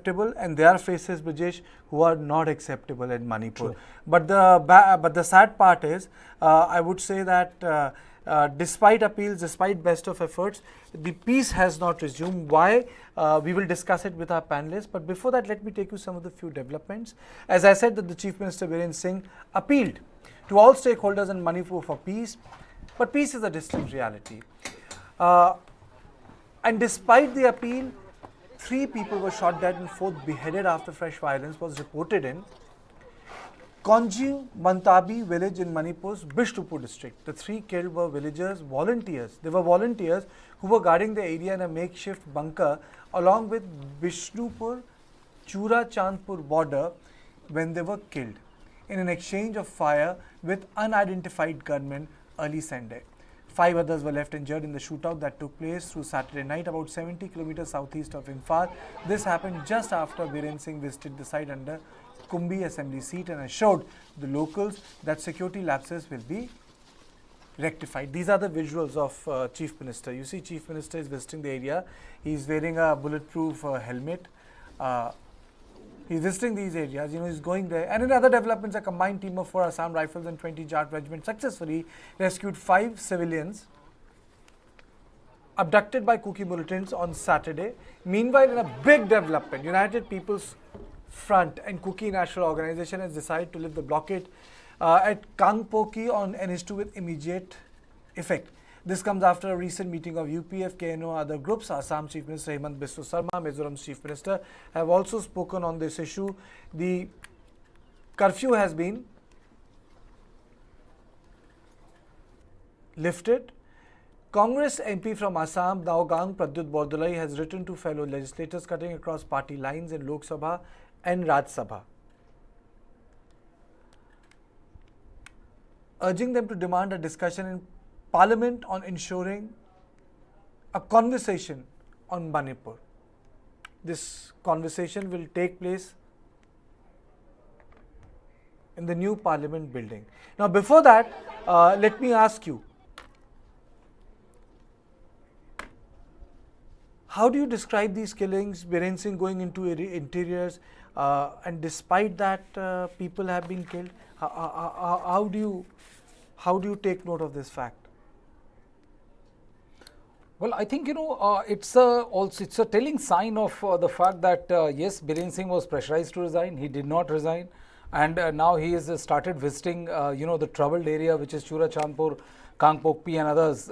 acceptable, and there are faces, Brijesh, who are not acceptable in Manipur. True. But the sad part is, I would say that despite appeals, despite best of efforts, the peace has not resumed. Why? We will discuss it with our panelists. But before that, let me take you some of the few developments. As I said, that the Chief Minister Biren Singh appealed to all stakeholders in Manipur for peace, but peace is a distant reality. And despite the appeal, 3 people were shot dead and 4th beheaded after fresh violence was reported in Konjiu Mantabi village in Manipur's Bishnupur district. The 3 killed were villagers, volunteers. They were volunteers who were guarding the area in a makeshift bunker along with Bishnupur Chura Chandpur border when they were killed in an exchange of fire with unidentified gunmen early Sunday. 5 others were left injured in the shootout that took place through Saturday night about 70 kilometers southeast of Imphal. This happened just after Biren Singh visited the site under Kumbi assembly seat and assured the locals that security lapses will be rectified. These are the visuals of Chief Minister. You see, Chief Minister is visiting the area. He is wearing a bulletproof helmet. He's visiting these areas, he's going there. And in other developments, a combined team of 4 Assam Rifles and 20 Jat Regiment successfully rescued 5 civilians abducted by Kuki militants on Saturday. Meanwhile, in a big development, United People's Front and Kuki National Organization has decided to lift the blockade at Kangpoki on NH2 with immediate effect. This comes after a recent meeting of UPF, KNO, other groups. Assam Chief Minister Hemant Biswa Sarma, Mizoram's Chief Minister have also spoken on this issue. The curfew has been lifted. Congress MP from Assam, Naogang Pradyut Bordolai, has written to fellow legislators cutting across party lines in Lok Sabha and Raj Sabha, urging them to demand a discussion in Parliament on ensuring a conversation on Manipur. This conversation will take place in the new Parliament building. Now, before that, let me ask you, how do you describe these killings, Biren Singh going into interiors, and despite that, people have been killed? How do you take note of this fact? Well, I think it's a telling sign of the fact that yes, Biren Singh was pressurized to resign. He did not resign, and now he has started visiting the troubled area, which is Chura Chandpur, Kangpokpi and others,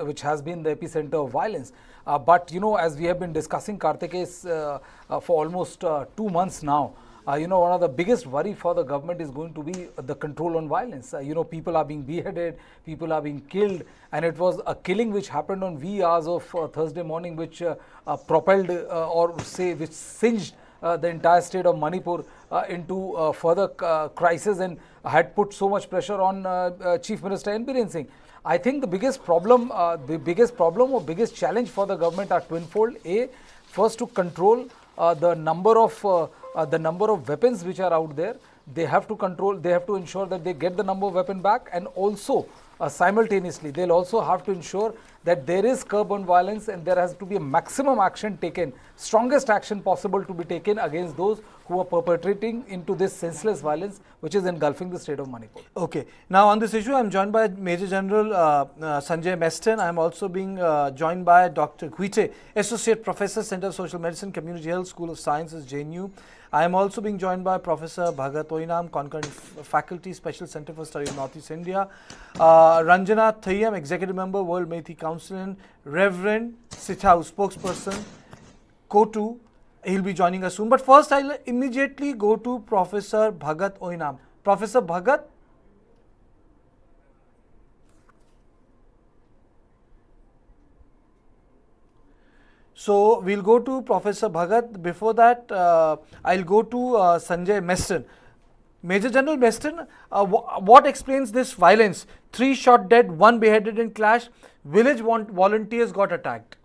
which has been the epicenter of violence. But as we have been discussing, Kartikeya, for almost 2 months now, one of the biggest worry for the government is going to be the control on violence. People are being beheaded, people are being killed, and it was a killing which happened on wee hours of Thursday morning, which propelled which singed the entire state of Manipur into further crisis and had put so much pressure on Chief Minister Biren Singh. I think the biggest problem or biggest challenge for the government are twinfold. First, to control the number of weapons which are out there. They have to ensure that they get the number of weapons back, and also simultaneously they'll also have to ensure that there is curb on violence, and there has to be a maximum action taken, strongest action possible to be taken against those who are perpetrating into this senseless violence which is engulfing the state of Manipur. Okay. Now on this issue, I am joined by Major General Sanjay Meston. I am also being joined by Dr. Guite, Associate Professor, Center of Social Medicine, Community Health, School of Sciences, JNU. I am also being joined by Professor Bhagat Oinam, Concurrent Faculty, Special Center for Study of Northeast India, Ranjana Thayyam, Executive Member, World Meitei Council, and Reverend Sithau, Spokesperson, Kotu. He'll be joining us soon. But first, I'll immediately go to Professor Bhagat Oinam. Professor Bhagat. So, we'll go to Professor Bhagat. Before that, I'll go to Sanjay Meston. Major General Meston, what explains this violence? 3 shot dead, 1 beheaded in clash. Village volunteers got attacked.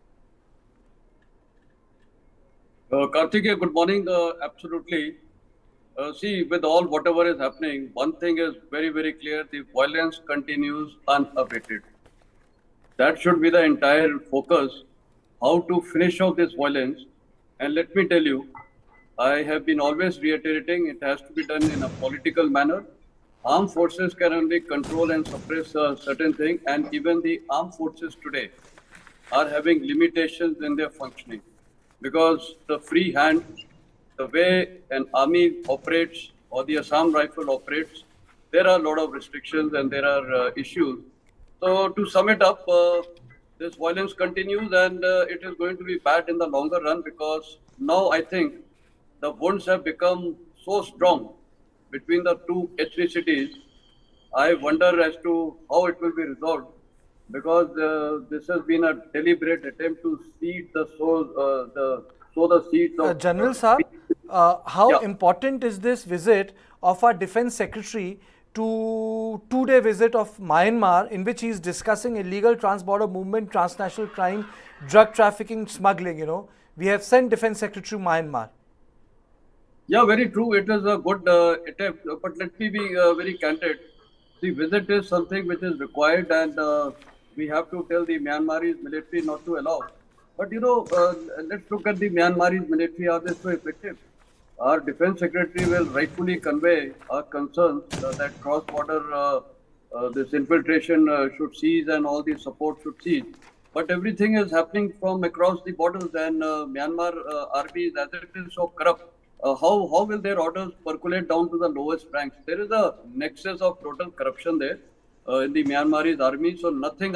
Kartikeya, good morning. Absolutely. See, with whatever is happening, one thing is very, very clear. The violence continues unabated. That should be the entire focus, how to finish off this violence. And let me tell you, I have been always reiterating it has to be done in a political manner. Armed forces can only control and suppress a certain thing, and even the armed forces today are having limitations in their functioning because the free hand, the way an army operates or the Assam rifle operates, there are a lot of restrictions and there are issues. So to sum it up, this violence continues and it is going to be bad in the longer run because now I think the wounds have become so strong between the two ethnicities. I wonder as to how it will be resolved because this has been a deliberate attempt to seed the sow the seeds of General Saab, how yeah. important is this visit of our defense secretary to two-day visit of Myanmar in which he is discussing illegal trans-border movement, transnational crime, drug trafficking, smuggling, We have sent defense secretary to Myanmar. Yeah, very true. It is a good attempt, but let me be very candid. The visit is something which is required, and we have to tell the Myanmarese military not to allow. But let's look at the Myanmarese military. Are they so effective? Our defense secretary will rightfully convey our concerns that cross-border this infiltration should cease and all the support should cease. But everything is happening from across the borders, and Myanmar army is as it is so corrupt. How will their orders percolate down to the lowest ranks? There is a nexus of total corruption there in the Myanmarese army. So nothing.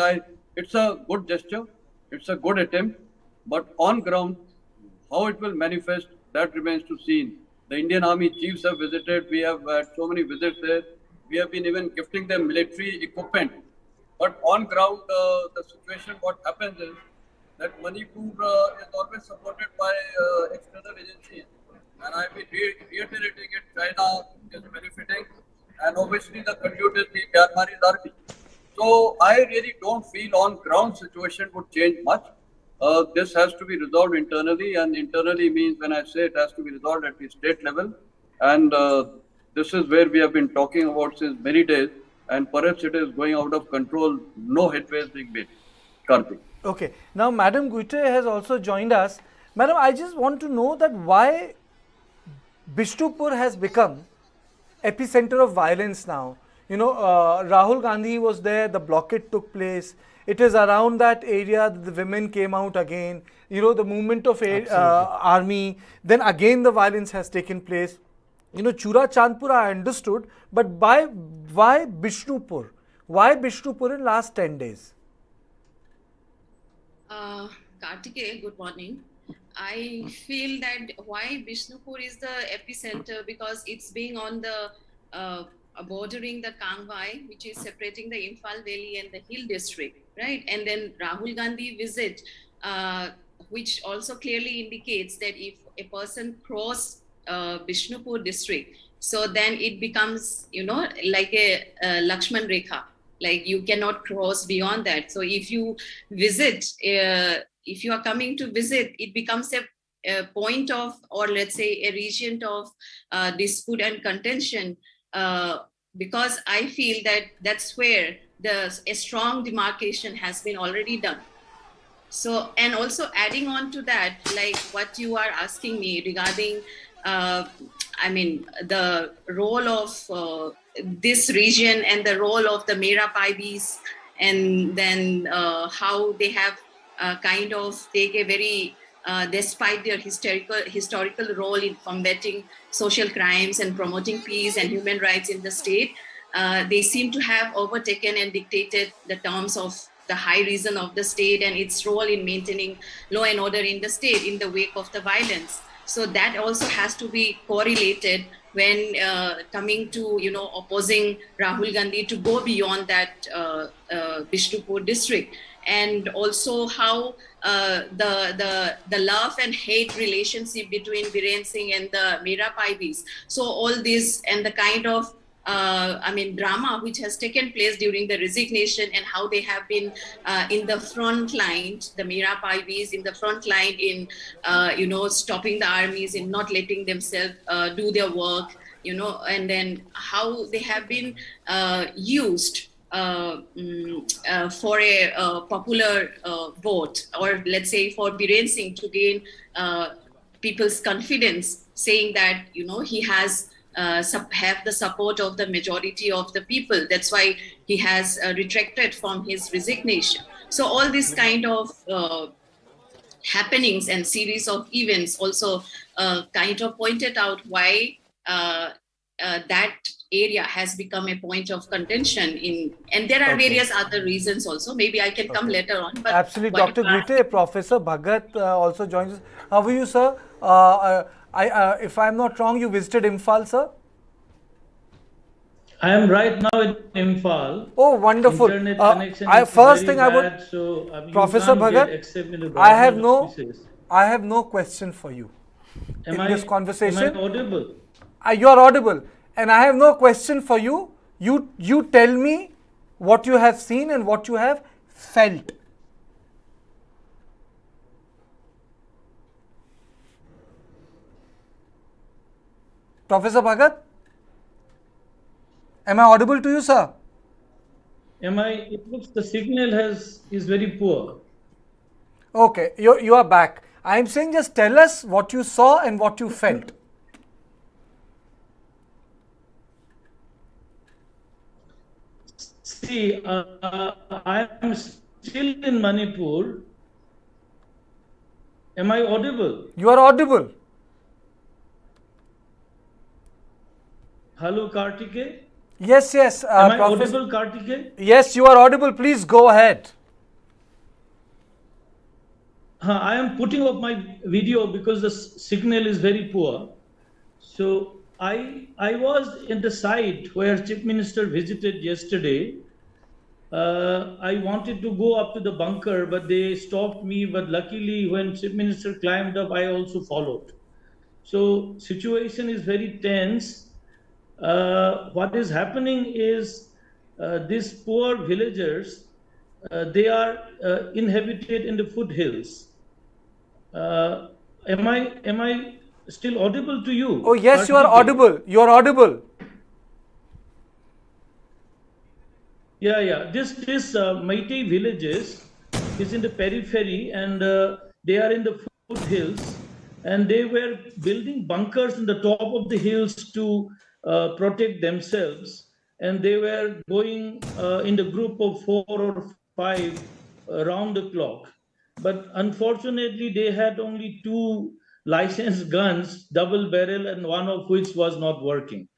It's a good gesture. It's a good attempt, but on ground, how it will manifest, that remains to seen. The Indian Army chiefs have visited. We have had so many visits there. We have been even gifting them military equipment. But on ground, the situation, what happens is that Manipur is always supported by external agencies. And I've been reiterating it, China is benefiting. And obviously the conduit is the Myanmarese army. So I really don't feel on ground situation would change much. This has to be resolved internally, and internally means when I say it has to be resolved at the state level. And this is where we have been talking about since many days, and perhaps it is going out of control. No headway is being made. Karthik. Okay, now Madam Guite has also joined us. Madam, I just want to know that why Bishnupur has become epicenter of violence now. Rahul Gandhi was there, the blockade took place. It is around that area that the women came out again. The movement of army. Then again the violence has taken place. Chura Chandpur I understood, but why Bishnupur? Why Bishnupur in last 10 days? Kartikeya, good morning. I feel that why Bishnupur is the epicenter because it's being on the bordering the Kangwai, which is separating the Imphal Valley and the Hill District, right? And then Rahul Gandhi visit, which also clearly indicates that if a person cross Bishnupur district, so then it becomes, like a Lakshman Rekha, like you cannot cross beyond that. So if you visit, if you are coming to visit, it becomes a point of, or let's say a region of dispute and contention, because I feel that that's where a strong demarcation has been already done. So, and also adding on to that, like what you are asking me regarding, the role of this region and the role of the Mera Paibis, and then how they have kind of take a very, despite their historical role in combating social crimes and promoting peace and human rights in the state, they seem to have overtaken and dictated the terms of the high reason of the state and its role in maintaining law and order in the state in the wake of the violence. So that also has to be correlated when coming to, opposing Rahul Gandhi to go beyond that Bishnupur district. And also how the love and hate relationship between Biren Singh and the Mera Paibis. So all this and the kind of drama which has taken place during the resignation and how they have been in the front line, the Mera Paibis in the front line in, stopping the armies, in not letting themselves do their work, and then how they have been used for a popular vote, or let's say for Biren Singh to gain people's confidence saying that, you know, he has have the support of the majority of the people. That's why he has retracted from his resignation. So all this kind of happenings and series of events also kind of pointed out why that area has become a point of contention in, and there are various other reasons also. Maybe I can come later on. But absolutely, Dr. Gite, Professor Bhagat also joins us. How are you, sir? If I'm not wrong, you visited Imphal, sir? I am right now in Imphal. Oh, wonderful. Internet connection is first very thing I would, bad, so Professor you can't Bhagat, get except in the I have government offices. I have no question for you Am in this conversation. Am I audible? You are audible, and I have no question for you. You tell me what you have seen and what you have felt. Professor Bhagat, am I audible to you, sir? It looks the signal is very poor. Okay, you are back. I am saying just tell us what you saw and what you felt. See, I am still in Manipur. Am I audible? You are audible. Hello, Kartike? Yes, yes. Am I audible, Kartike? Yes, you are audible. Please go ahead. I am putting up my video because the signal is very poor. So I was in the site where Chief Minister visited yesterday. I wanted to go up to the bunker, but they stopped me. But luckily, when Chief Minister climbed up, I also followed. So situation is very tense. What is happening is these poor villagers, they are inhabited in the foothills. Am I still audible to you? Oh yes, you are audible. You are audible. Yeah. This meitei villages is in the periphery, and they are in the foothills, and they were building bunkers in the top of the hills to protect themselves, and they were going in the group of 4 or 5 around the clock. But unfortunately, they had only 2 licensed guns, double barrel, and one of which was not working.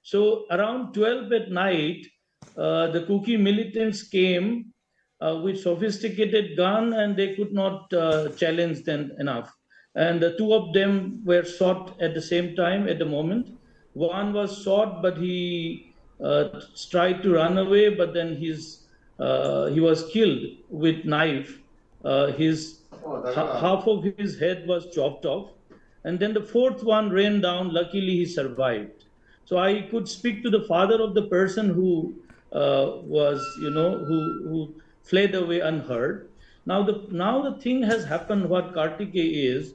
So around 12 at night, the Kuki militants came with sophisticated gun, and they could not challenge them enough. And the 2 of them were shot at the same time at the moment. One was shot, but he tried to run away, but then he was killed with knife. Half of his head was chopped off, and then the 4th one ran down. Luckily, he survived. So I could speak to the father of the person who who fled away unhurt. Now the thing has happened. What Kartike is,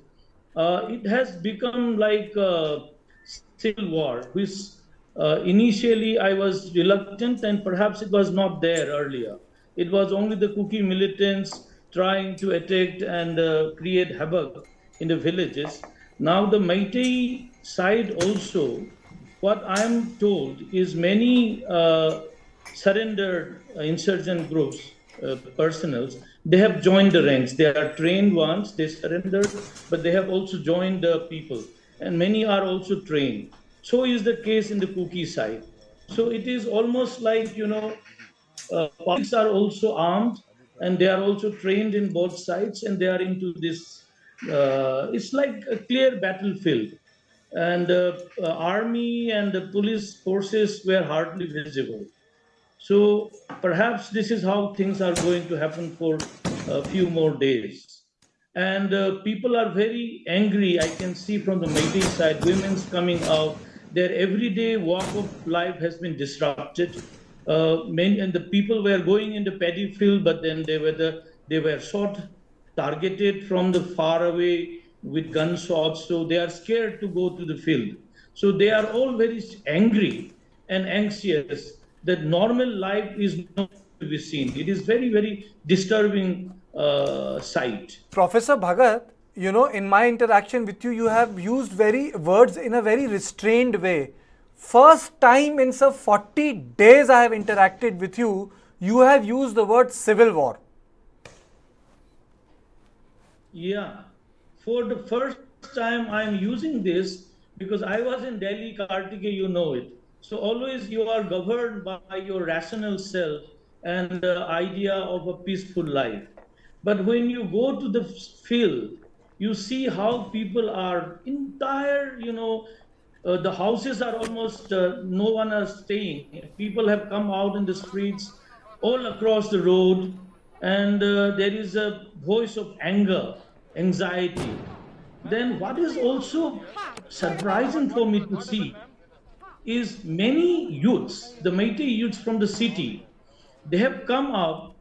it has become like a civil war, which initially I was reluctant, and perhaps it was not there earlier. It was only the Kuki militants trying to attack and create havoc in the villages. Now the Meitei side also, what I am told is many surrendered insurgent groups, personals, they have joined the ranks. They are trained ones, they surrendered, but they have also joined the people. And many are also trained. So is the case in the Kuki side. So it is almost like, politics are also armed, and they are also trained in both sides, and they are into this. It's like a clear battlefield, and the army and the police forces were hardly visible. So perhaps this is how things are going to happen for a few more days. And people are very angry. I can see from the Meitei side, women's coming out. Their everyday walk of life has been disrupted. And the people were going in the paddy field, but then they were shot, targeted from the far away with gunshots. So they are scared to go to the field. So they are all very angry and anxious that normal life is not to be seen. It is very, very disturbing sight. Professor Bhagat, you know, in my interaction with you, you have used words in a very restrained way. First time in some 40 days I have interacted with you, you have used the word civil war. Yeah, for the first time I'm using this because I was in Delhi, Kartike, you know it. So always you are governed by your rational self and the idea of a peaceful life. But when you go to the field, you see how people are entire, the houses are almost no one is staying. People have come out in the streets all across the road, and there is a voice of anger, anxiety. Then, what is also surprising for me to see is many youths, the meitei youths from the city, they have come up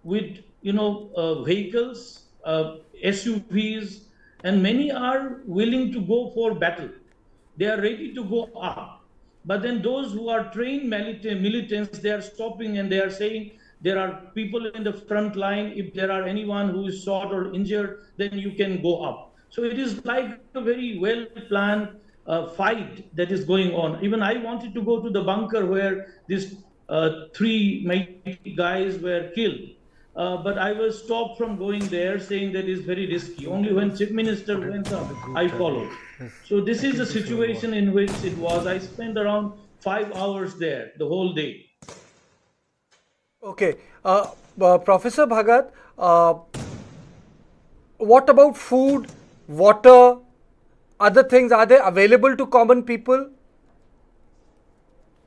with vehicles, SUVs, and many are willing to go for battle. They are ready to go up. But then those who are trained militants, they are stopping and they are saying there are people in the front line. If there are anyone who is shot or injured, then you can go up. So it is like a very well planned fight that is going on. Even I wanted to go to the bunker where these three mighty guys were killed. But I was stopped from going there, saying that is very risky. Only when Chief Minister went up, I followed. So this is the situation in which it was. I spent around 5 hours there the whole day. Okay, Professor Bhagat, what about food, water, other things? Are they available to common people?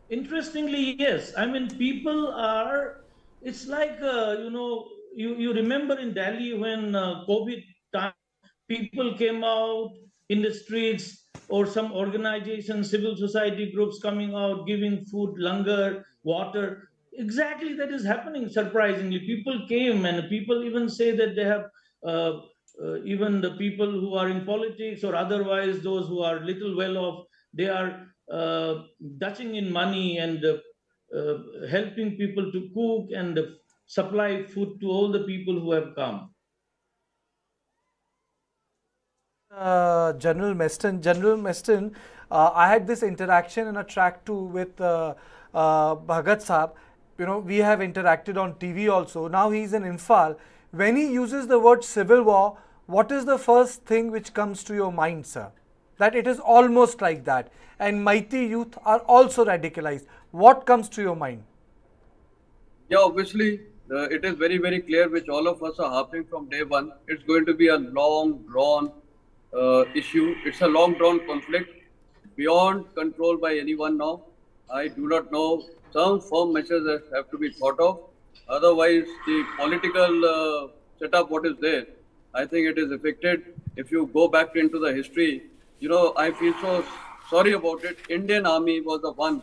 Interestingly, yes. I mean, people are. It's like you remember in Delhi when COVID time, people came out in the streets, or some organizations, civil society groups coming out, giving food, langar, water. Exactly, that is happening. Surprisingly, people came, and people even say that they have. Even the people who are in politics or otherwise, those who are little well off, they are touching in money and helping people to cook and supply food to all the people who have come. General Meston, I had this interaction in a track two with Bhagat Saab. You know, we have interacted on TV also. Now he's in Imphal. When he uses the word civil war, what is the first thing which comes to your mind, sir? That it is almost like that. And mighty youth are also radicalized. What comes to your mind? Yeah, obviously, it is very, very clear, which all of us are harping from day one. It's going to be a long drawn issue. It's a long drawn conflict beyond control by anyone now. I do not know. Some firm measures that have to be thought of. Otherwise, the political setup, what is there, I think it is affected. If you go back into the history, I feel so sorry about it. Indian Army was the one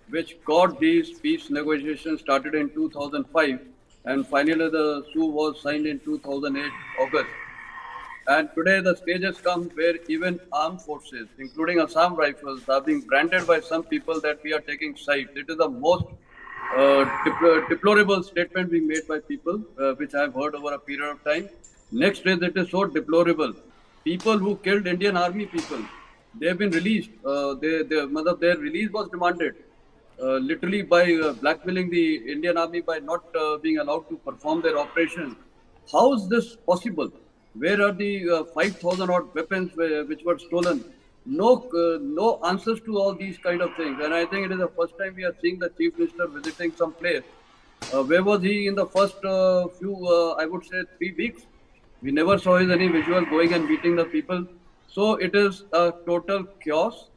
which got these peace negotiations started in 2005, and finally the SU was signed in 2008 August. And today the stage has come where even armed forces, including Assam Rifles, are being branded by some people that we are taking sides. It is the most deplorable statement being made by people, which I have heard over a period of time. Next is, it is so deplorable. People who killed Indian Army people, they have been released. Their release was demanded literally by blackmailing the Indian Army by not being allowed to perform their operation. How is this possible? Where are the 5,000 odd weapons which were stolen? No answers to all these kind of things. And I think it is the first time we are seeing the Chief Minister visiting some place. Where was he in the first I would say 3 weeks? We never saw his any visual going and meeting the people. So it is a total chaos.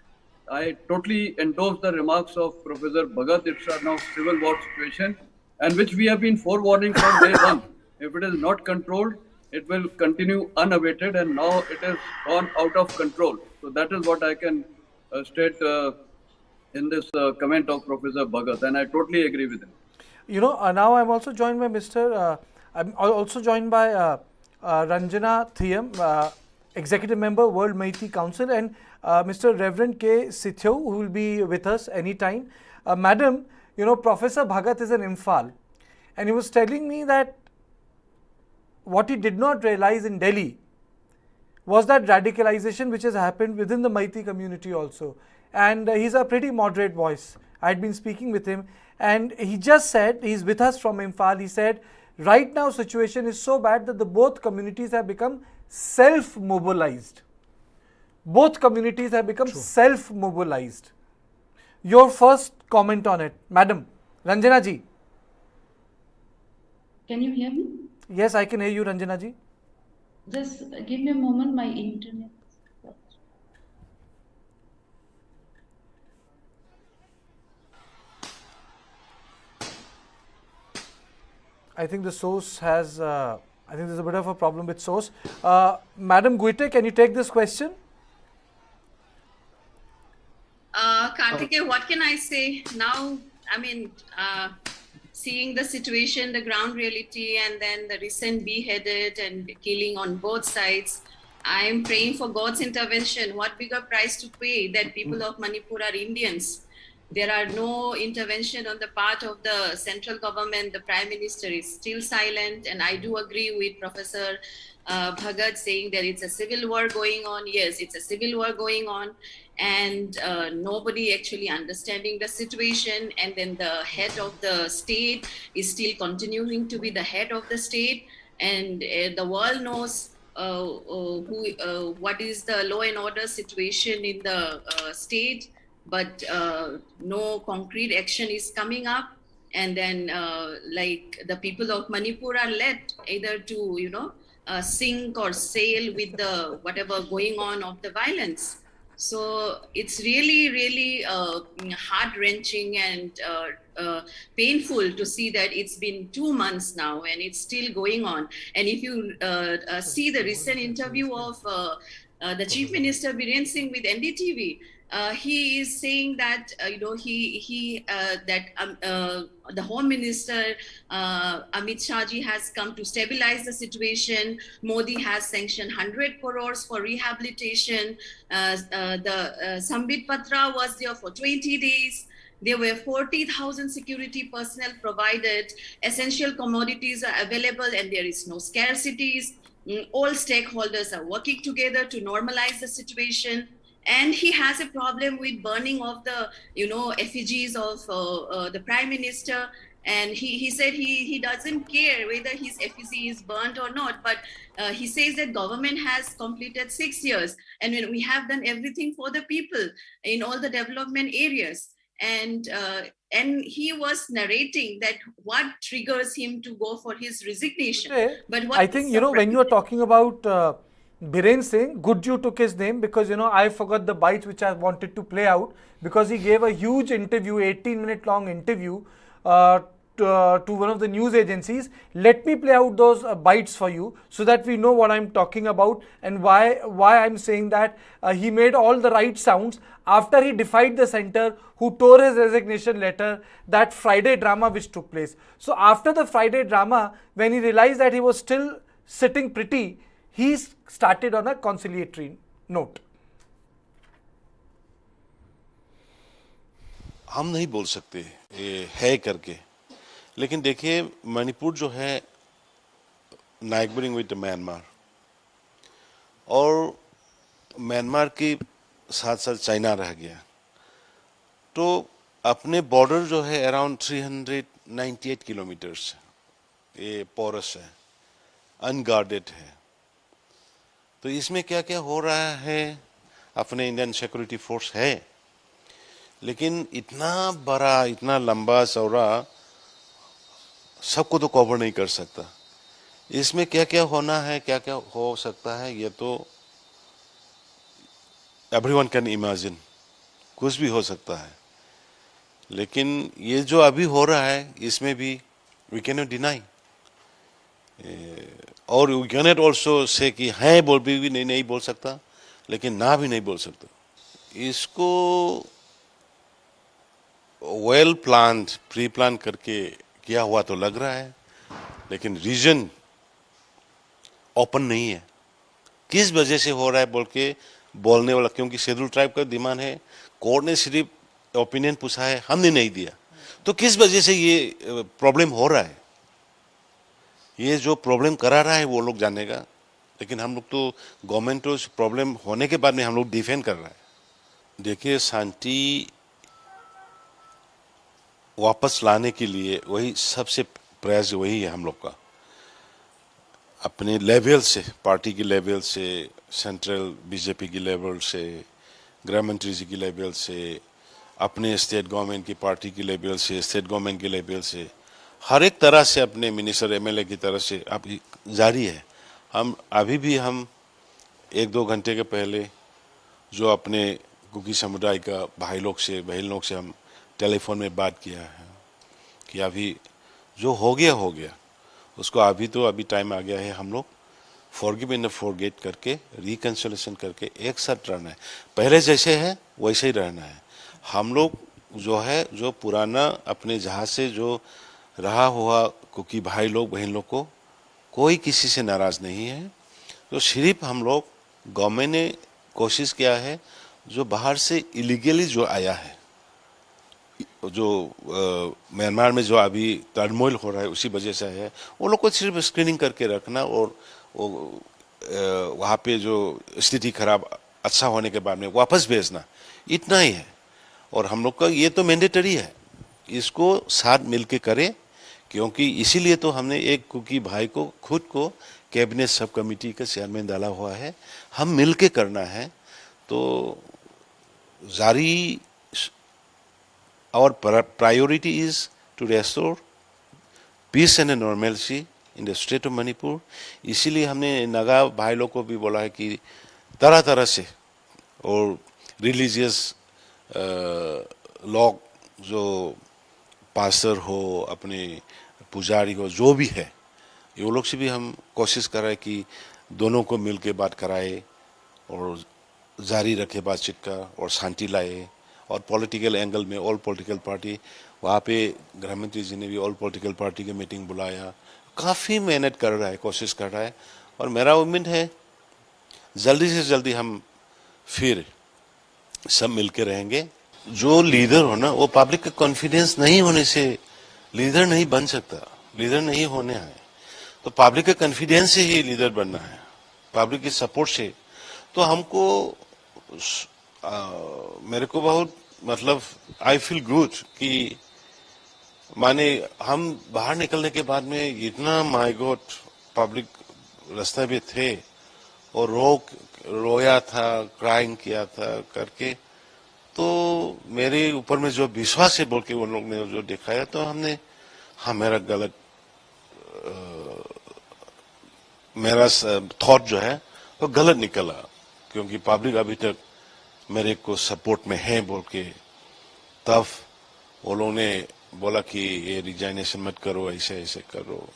I totally endorse the remarks of Professor Bhagat. It's a now civil war situation, and which we have been forewarning from day one. If it is not controlled, it will continue unabated, and now it has gone out of control. So that is what I can state in this comment of Professor Bhagat, and I totally agree with him. You know, now I'm also joined by I'm also joined by Ranjana Thiyam, Executive Member, World Meitei Council, and Mr. Reverend K. Sithyo, who will be with us anytime. Madam, you know, Professor Bhagat is in Imphal, and he was telling me that what he did not realize in Delhi, was that radicalization which has happened within the Meitei community also. And he's a pretty moderate voice. I'd been speaking with him, and he just said, he's with us from Imphal, he said, right now situation is so bad that the both communities have become self-mobilized. Both communities have become self-mobilized. Your first comment on it, Madam Ranjana ji. Can you hear me? Yes, I can hear you, Ranjana ji. Just give me a moment, my internet. I think the source has, I think there's a bit of a problem with source. Madam Guite, can you take this question? Kartike, what can I say now? I mean, seeing the situation, the ground reality, and then the recent beheaded and killing on both sides, I am praying for God's intervention. What bigger price to pay that people of Manipur are Indians? There are no intervention on the part of the central government. The Prime Minister is still silent, and I do agree with Professor Bhagat saying that it's a civil war going on. Yes, it's a civil war going on, and nobody actually understanding the situation. And then the head of the state is still continuing to be the head of the state, and the world knows what is the law and order situation in the state, but no concrete action is coming up. And then like the people of Manipur are led either to sink or sail with the whatever going on of the violence. So it's really heart-wrenching and painful to see that it's been 2 months now and it's still going on. And if you see the recent interview of the Chief Minister Biren with NDTV, he is saying that the Home Minister Amit Shah ji has come to stabilize the situation. Modi has sanctioned 100 crores for rehabilitation. The Sambit Patra was there for 20 days. There were 40,000 security personnel provided. Essential commodities are available and there is no scarcities. All stakeholders are working together to normalize the situation. And he has a problem with burning of the effigies of the Prime Minister. And he said he doesn't care whether his effigy is burnt or not, but he says that government has completed 6 years and we have done everything for the people in all the development areas. And he was narrating that what triggers him to go for his resignation. But what I think, when you are talking about Biren Singh, Gurju took his name because, I forgot the bites which I wanted to play out because he gave a huge interview, 18-minute long interview to one of the news agencies. Let me play out those bites for you so that we know what I'm talking about and why I'm saying that he made all the right sounds after he defied the center who tore his resignation letter, that Friday drama which took place. So after the Friday drama, when he realized that he was still sitting pretty, he started on a conciliatory note. हम नहीं बोल सकते ये है करके, लेकिन देखिए मणिपुर जो है नाइबरिंग विद म्यांमार और म्यांमार के साथ साथ चाइना रह गया, तो अपने बॉर्डर जो है अराउंड 398 किलोमीटर्स ये पोरस है, अनगार्डेड है। तो इसमें क्या क्या हो रहा है, अपने इंडियन सिक्योरिटी फोर्स है, लेकिन इतना बड़ा इतना लंबा चौड़ा सबको तो कवर नहीं कर सकता। इसमें क्या क्या होना है, क्या क्या हो सकता है, ये तो एवरीवन कैन इमेजिन, कुछ भी हो सकता है। लेकिन ये जो अभी हो रहा है इसमें भी वी कैन नॉट डिनाई और we can not also say कि है बोल भी नहीं बोल सकता, लेकिन ना भी नहीं बोल सकता। इसको वेल प्लान्ड प्री प्लान करके किया हुआ तो लग रहा है, लेकिन रीजन ओपन नहीं है किस वजह से हो रहा है बोल के बोलने वाला, क्योंकि शेड्यूल ट्राइब का डिमांड है। कोर्ट ने सिर्फ ओपिनियन पूछा है, हमने नहीं दिया, तो किस वजह से ये प्रॉब्लम हो रहा है, ये जो प्रॉब्लम करा रहा है वो लोग जानेगा, लेकिन हम लोग तो गवर्नमेंट को प्रॉब्लम होने के बाद में हम लोग डिफेंड कर रहा है। देखिए, शांति वापस लाने के लिए वही सबसे प्रयास वही है हम लोग का, अपने लेवल से, पार्टी के लेवल से, सेंट्रल बीजेपी की लेवल से, गृह मंत्री जी की लेवल से, अपने स्टेट गवर्नमेंट की पार्टी की लेवल से, स्टेट गवर्नमेंट की लेवल से, हर एक तरह से अपने मिनिस्टर एमएलए की तरफ से अब जारी है। हम अभी भी हम 1-2 घंटे के पहले जो अपने कुकी समुदाय का भाई लोग से, बहन लोग से हम टेलीफोन में बात किया है कि अभी जो हो गया उसको अभी टाइम आ गया है, हम लोग फॉरगिव एंड फॉरगेट करके, रिकंसिलिएशन करके एक साथ रहना है। पहले जैसे है वैसे ही रहना है। हम लोग जो है, जो पुराना अपने जहाँ से जो रहा हुआ कुकी भाई लोग बहन लोग को कोई किसी से नाराज नहीं है। तो सिर्फ हम लोग गवर्नमेंट ने कोशिश किया है, जो बाहर से इलीगली जो आया है, जो म्यांमार में जो अभी टर्मोइल हो रहा है उसी वजह से है, वो लोग को सिर्फ स्क्रीनिंग करके रखना और वहाँ पे जो स्थिति खराब अच्छा होने के बाद में वापस भेजना, इतना ही है। और हम लोग का ये तो मैंडेटरी है, इसको साथ मिलके करें, क्योंकि इसीलिए तो हमने एक कुकी भाई को खुद को कैबिनेट सब कमेटी का चेयरमैन डाला हुआ है। हम मिलके करना है। तो जारी our priority is to restore peace and normalcy in the state of Manipur। इसीलिए हमने नागा भाई लोग को भी बोला है कि तरह तरह से, और रिलीजियस लोग जो पास्टर हो, अपने पुजारी हो, जो भी है, ये लोग से भी हम कोशिश कर रहे हैं कि दोनों को मिल के बात कराए और जारी रखे बातचीत का और शांति लाए। और पॉलिटिकल एंगल में ऑल पॉलिटिकल पार्टी, वहाँ पे गृह मंत्री जी ने भी ऑल पॉलिटिकल पार्टी की मीटिंग बुलाया, काफ़ी मेहनत कर रहा है, कोशिश कर रहा है। और मेरा उम्मीद है जल्दी से जल्दी हम फिर सब मिलके रहेंगे। जो लीडर हो ना, वो पब्लिक का कॉन्फिडेंस नहीं होने से लीडर नहीं बन सकता, लीडर नहीं होने है। तो पब्लिक का कॉन्फिडेंस से ही लीडर बनना है, पब्लिक की सपोर्ट से। तो हमको मेरे को बहुत मतलब आई फील गुड कि माने हम बाहर निकलने के बाद में इतना माय गॉड पब्लिक रास्ते में थे और रोया था, क्राइंग किया था करके। तो मेरे ऊपर में जो विश्वास है बोल के उन लोग ने जो दिखाया, तो हमने हाँ, मेरा थॉट जो है वो गलत निकला, क्योंकि पब्लिक अभी तक मेरे को सपोर्ट में है बोल के। तब वो लोगों ने बोला कि ये रिजाइनेशन मत करो, ऐसे ऐसे करो।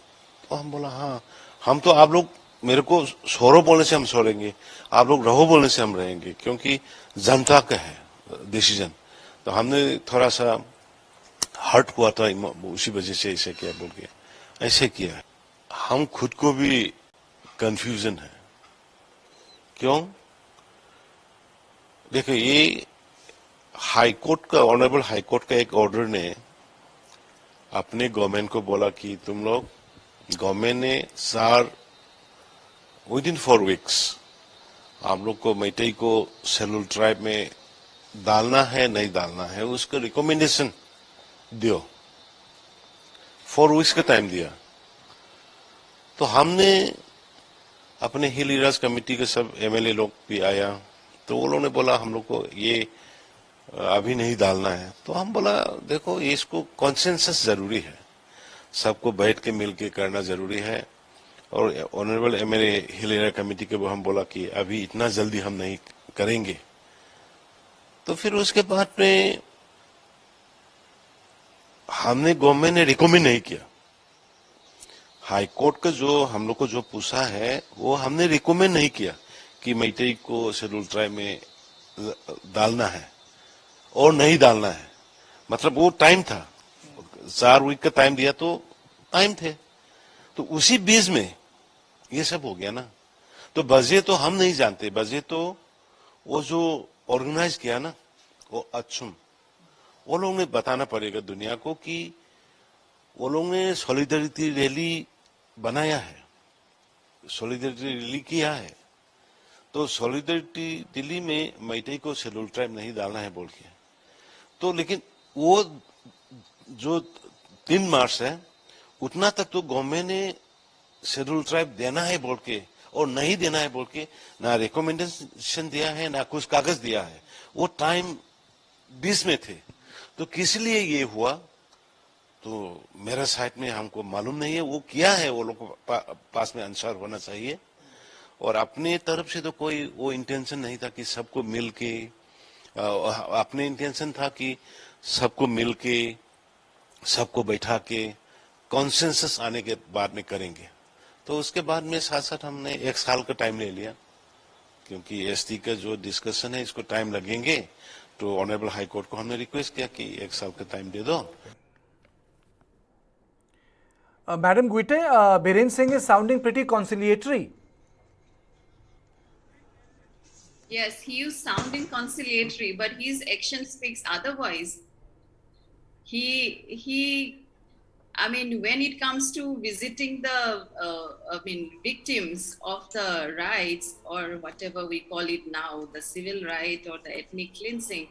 तो हम बोला हाँ, हम तो आप लोग मेरे को छोड़ो बोलने से हम छोड़ेंगे, आप लोग रहो बोलने से हम रहेंगे, क्योंकि जनता का है डिसीजन। तो हमने थोड़ा सा हर्ट हुआ था, उसी वजह से ऐसे किया बोल के ऐसे किया। हम खुद को भी कंफ्यूजन है। क्यों? देखो, ये हाई कोर्ट का, ऑनरेबल हाई कोर्ट का एक ऑर्डर ने अपने गवर्नमेंट को बोला कि तुम लोग, गवर्नमेंट ने विदिन 4 वीक्स आप लोग को मेइतेई को शेड्यूल ट्राइब में डालना है नहीं डालना है, उसका रिकमेंडेशन दियो। 4 वीक्स का टाइम दिया। तो हमने अपने हिल एरियाज कमेटी के सब एमएलए लोग भी आया, तो वो लोगों ने बोला हम लोग को ये अभी नहीं डालना है। तो हम बोला देखो, इसको कॉन्सेंसस जरूरी है, सबको बैठ के मिल के करना जरूरी है। और honourable MLA hill area committee के वो हम बोला कि अभी इतना जल्दी हम नहीं करेंगे। तो फिर उसके बाद में हमने, गवर्नमेंट ने रिकमेंड नहीं किया। हाई कोर्ट का जो हम लोग को जो पूछा है, वो हमने रिकमेंड नहीं किया कि मेइतेई को शेड्यूल ट्राइब में डालना है और नहीं डालना है। मतलब वो टाइम था, 4 वीक का टाइम दिया, तो टाइम थे। तो उसी बीच में ये सब हो गया ना। तो वजह तो हम नहीं जानते, वजह तो वो जो ऑर्गेनाइज किया ना, वो अच्छुम, वो लोग ने बताना पड़ेगा दुनिया को कि वो लोग ने सॉलिडरिटी रैली बनाया है, सॉलिडरिटी रैली किया है, तो सॉलिडरिटी दिल्ली में मैतेई को शेड्यूल ट्राइब नहीं डालना है बोल के, तो लेकिन वो जो 3 मार्च है उतना तक तो गवर्नमेंट ने शेड्यूल ट्राइब देना है बोल के और नहीं देना है बोल के ना रिकमेंडेशन दिया है ना कुछ कागज दिया है, वो टाइम 20 में थे, तो किस लिए ये हुआ तो मेरा साइड में हमको मालूम नहीं है। वो किया है, वो लोग पास में आंसर होना चाहिए, और अपने तरफ से तो कोई वो इंटेंशन नहीं था कि सबको मिल के, अपने इंटेंशन था कि सबको मिल के सबको बैठा के कॉन्सेंसस आने के बाद में करेंगे। तो उसके बाद में साथ साथ हमने 1 साल का टाइम ले लिया, क्योंकि एसटी का जो डिस्कशन है इसको टाइम लगेंगे, तो ऑनरेबल हाई कोर्ट को हमने रिक्वेस्ट किया कि 1 साल का टाइम दे दो। Madam Guite, Biren Singh is sounding pretty conciliatory. Yes, he is sounding conciliatory, but his action speaks otherwise. I mean, when it comes to visiting the, victims of the rights, or whatever we call it now, the civil right or the ethnic cleansing,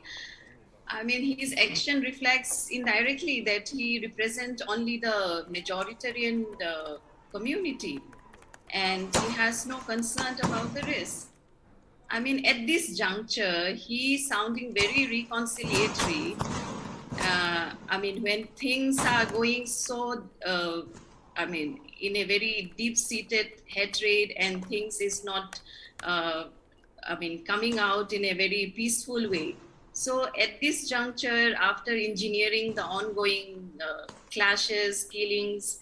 I mean, his action reflects indirectly that he represents only the majoritarian community, and he has no concern about the rest. I mean, at this juncture, he's sounding very reconciliatory. I mean, when things are going so, in a very deep-seated hatred, and things is not, coming out in a very peaceful way. So at this juncture, after engineering the ongoing clashes, killings,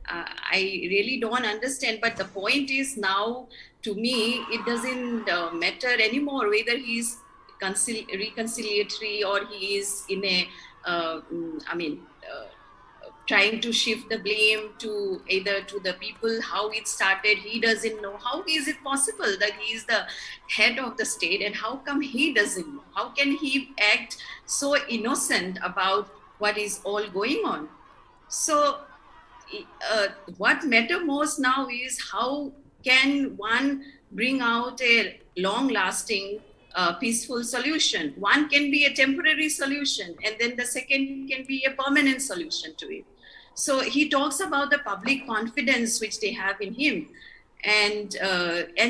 I really don't understand. But the point is now, to me, it doesn't matter anymore whether he's reconciliatory or he is in a, trying to shift the blame to either to the people, how it started. He doesn't know. How is it possible that he is the head of the state, and how come he doesn't know? How can he act so innocent about what is all going on? So what matters most now is how can one bring out a long-lasting peaceful solution. One can be a temporary solution, and then the second can be a permanent solution to it. So he talks about the public confidence which they have in him. And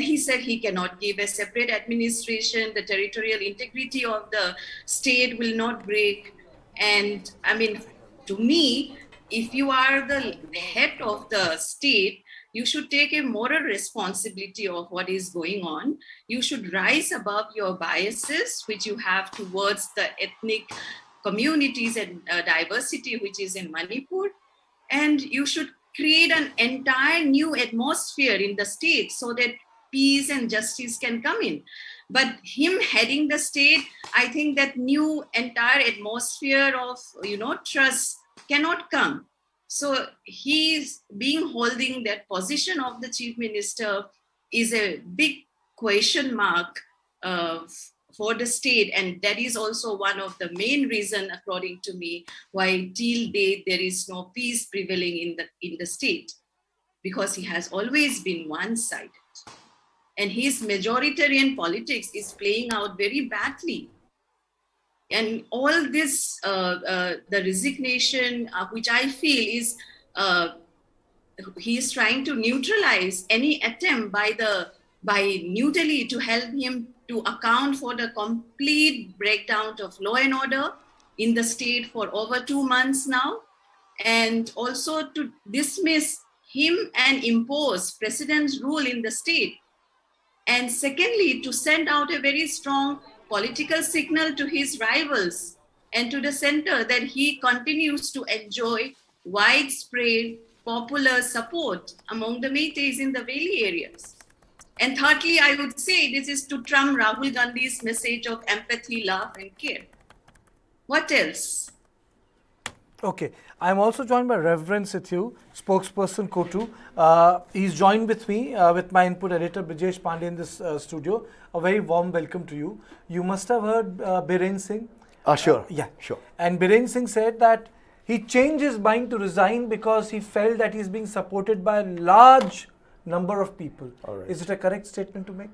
he said he cannot give a separate administration, the territorial integrity of the state will not break. And I mean, to me, if you are the head of the state, you should take a moral responsibility of what is going on. You should rise above your biases, which you have towards the ethnic communities and diversity, which is in Manipur. And you should create an entire new atmosphere in the state so that peace and justice can come in. But him heading the state, I think that new entire atmosphere of, trust cannot come. So he's holding that position of the chief minister is a big question mark for the state, and that is also one of the main reason, according to me, why till date there is no peace prevailing in the state, because he has always been one-sided, and his majoritarian politics is playing out very badly. And all this, the resignation, which I feel is he is trying to neutralize any attempt by New Delhi to help him to account for the complete breakdown of law and order in the state for over 2 months now, and also to dismiss him and impose president's rule in the state. And secondly, to send out a very strong political signal to his rivals and to the center that he continues to enjoy widespread popular support among the meiteis in the valley areas. And thirdly, I would say this is to trump Rahul Gandhi's message of empathy, love, and care. What else? Okay, I'm also joined by Reverend Sithu, spokesperson Kotu. He's joined with me, with my input editor Brijesh Pandey in this studio. A very warm welcome to you. You must have heard Biren Singh. Sure. Yeah, sure. And Biren Singh said that he changed his mind to resign because he felt that he's being supported by a large number of people. All right. Is it a correct statement to make?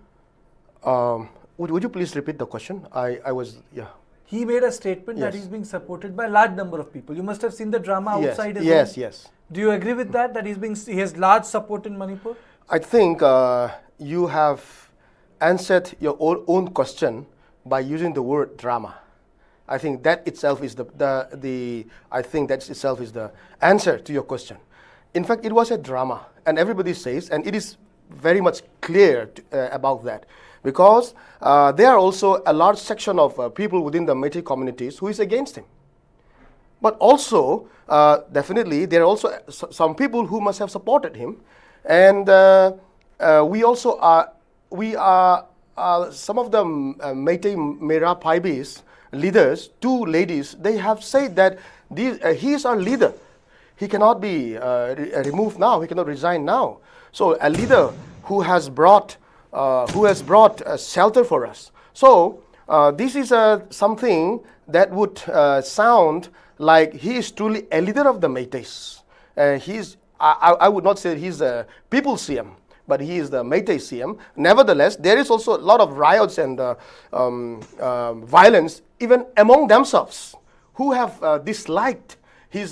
Would you please repeat the question? I was, yeah. He made a statement that Yes. he's being supported by a large number of people. You must have seen the drama Yes, outside his yes, home. yes. Do you agree with that? That he has large support in Manipur? I think you have answered your own question by using the word drama. I think that itself is I think that itself is the answer to your question. In fact, it was a drama, and everybody says, and it is very much clear about that, because there are also a large section of people within the Meitei communities who is against him. But also, definitely, there are also some people who must have supported him, and we also are some of the Meitei Mera Paibis leaders, two ladies, they have said that he is our leader. He cannot be removed now. He cannot resign now. So a leader who has brought shelter for us. So this is something that would sound like he is truly a leader of the Meiteis. I would not say he's a people CM, but he is the Meitei CM. Nevertheless, there is also a lot of riots and violence even among themselves, who have disliked his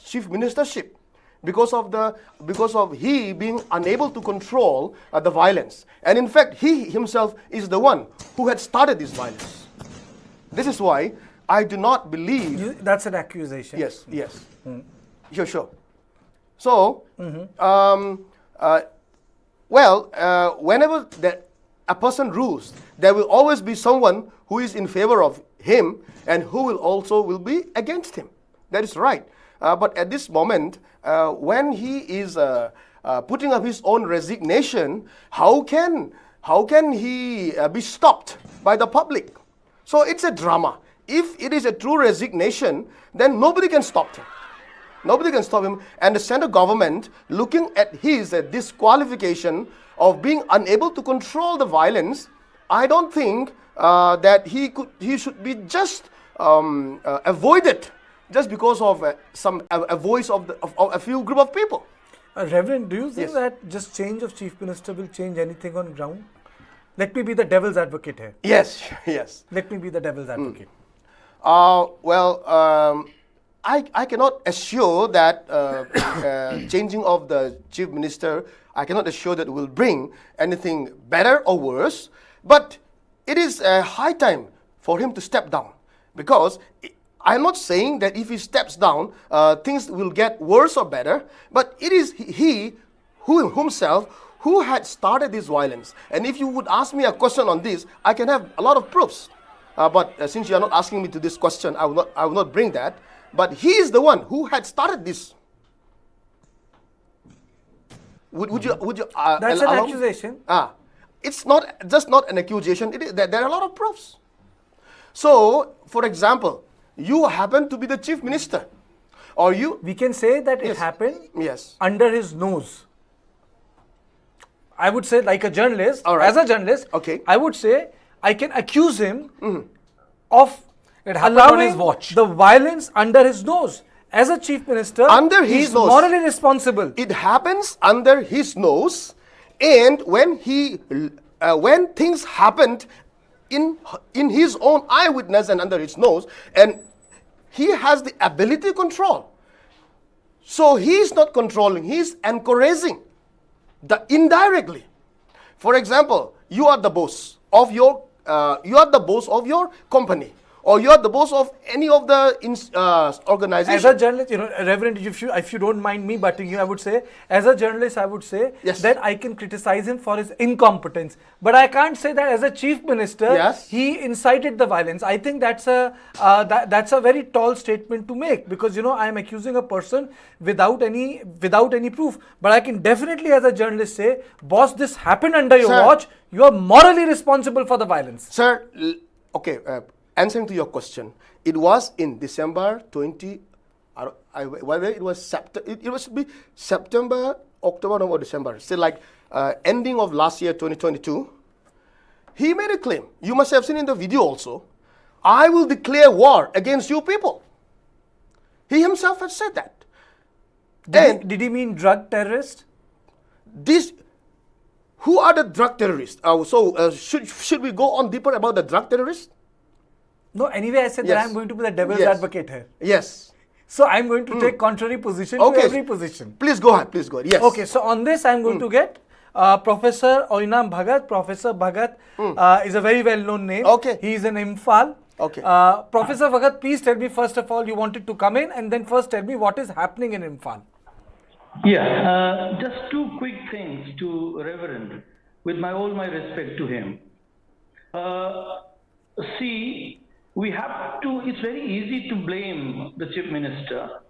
chief ministership because of he being unable to control the violence. And in fact, he himself is the one who had started this violence. This is why I do not believe. That's an accusation. Yes, yes. Sure. So, whenever a person rules, there will always be someone who is in favor of him and who will be against him. That is right. But at this moment, when he is putting up his own resignation, how can he be stopped by the public? So it's a drama. If it is a true resignation, then nobody can stop him. Nobody can stop him. And the central government, looking at his disqualification of being unable to control the violence, I don't think that he should be just avoided just because of a voice of a few group of people. Reverend, do you think that just change of chief minister will change anything on ground? Let me be the devil's advocate here. Yes, yes. Let me be the devil's advocate. I cannot assure that changing of the chief minister, I cannot assure that will bring anything better or worse, but it is a high time for him to step down, because I'm not saying that if he steps down, things will get worse or better, but it is he himself who had started this violence. And if you would ask me a question on this, I can have a lot of proofs. But since you are not asking me to this question, I will not bring that. But he is the one who had started this. Would you? That's an accusation. It's not just not an accusation. There are a lot of proofs. So, for example, you happen to be the chief minister, or you. We can say that it happened. Yes. Under his nose. I would say, like a journalist, right. As a journalist, okay. I would say I can accuse him of It happened on his allowing watch. the violence under his nose. As a chief minister, Under his he's nose. morally responsible. It happens under his nose, and when things happened in his own eyewitness and under his nose, and he has the ability to control. So he is not controlling; he is encouraging indirectly. For example, you are the boss of your company, or you are the boss of any of the organizations. As a journalist, Reverend, if you don't mind me butting you, I would say, as a journalist, I would say Yes. that I can criticize him for his incompetence. But I can't say that as a chief minister, Yes. he incited the violence. I think that's a very tall statement to make, because I am accusing a person without any proof. But I can definitely, as a journalist, say, boss, this happened under your Sir. watch. You are morally responsible for the violence. Sir, okay, answering to your question, it was in December 20, whether it was it was be September, October, or December, still like ending of last year, 2022, he made a claim. You must have seen in the video also, I will declare war against you people. He himself had said that. Did he mean drug terrorist? this, who are the drug terrorists? Should we go on deeper about the drug terrorists? No, anyway, I said that I'm going to be the devil's advocate here. Yes. So I'm going to take contrary position to every position. Please go ahead. Please go ahead. Yes. Okay. So on this, I'm going to get Professor Oinam Bhagat. Professor Bhagat is a very well-known name. Okay. He is an Imphal. Okay. Professor Bhagat, please tell me first of all, you wanted to come in, and then first tell me what is happening in Imphal. Yeah, just two quick things to Reverend, with all my respect to him. See, we have to, it's very easy to blame the Chief Minister,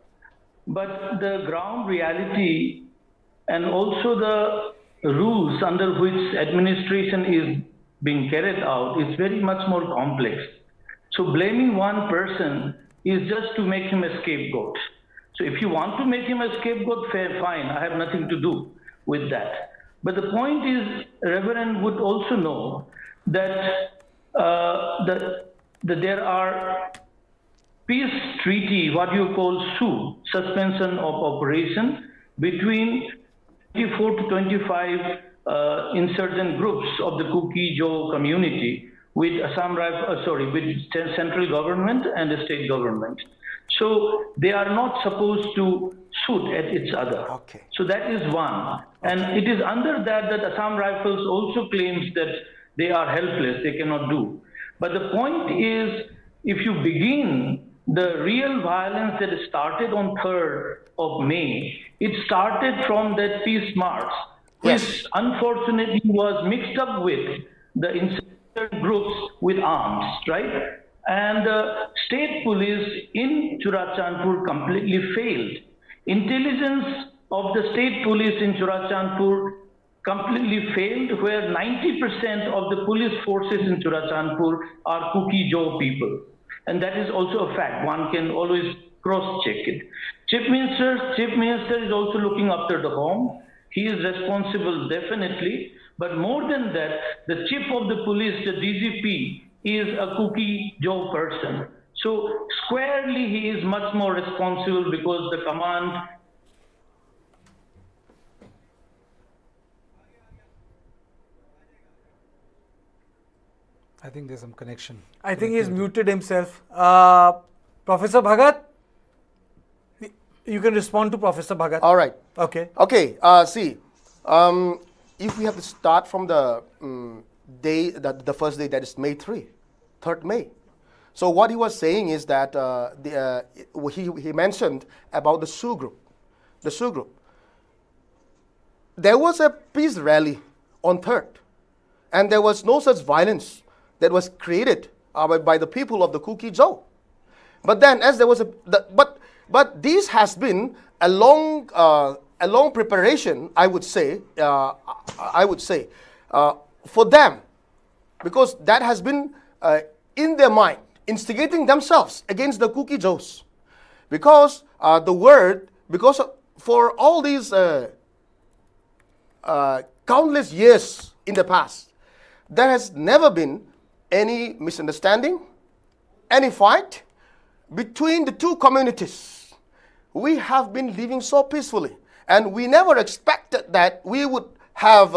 but the ground reality and also the rules under which administration is being carried out is very much more complex. So blaming one person is just to make him a scapegoat. So if you want to make him a scapegoat, fair, fine, I have nothing to do with that. But the point is, Reverend would also know that that there are peace treaty, what you call SU, suspension of operation, between 24 to 25 insurgent groups of the Kuki Jaw community with with central government and the state government. So they are not supposed to shoot at each other. Okay. So that is one. And it is under that Assam Rifles also claims that they are helpless, they cannot do. But the point is, if you begin the real violence that started on 3rd of May, it started from that peace march, which unfortunately was mixed up with the insurgent groups with arms, right? And the state police in Churachandpur completely failed. Intelligence of the state police in Churachandpur completely failed, where 90% of the police forces in Churachandpur are Kuki Jaw people. And that is also a fact. One can always cross-check it. Chief Minister is also looking after the home. He is responsible, definitely. But more than that, the chief of the police, the DGP, is a Kuki Jaw person. So squarely he is much more responsible because the command. I think there's some connection. I think he's muted himself. Professor Bhagat, you can respond to Professor Bhagat. All right. Okay. Okay. If we have to start from the day, the first day, that is May 3rd May. So what he was saying is that he mentioned about the Sioux group. The Sioux group. There was a peace rally on 3rd, and there was no such violence that was created by the people of the Kuki Jaw. But then, as there was but this has been a long preparation, I would say, for them, because that has been in their mind, instigating themselves against the Kuki Jaws, because for all these countless years in the past, there has never been any misunderstanding, any fight between the two communities. We have been living so peacefully, and we never expected that we would have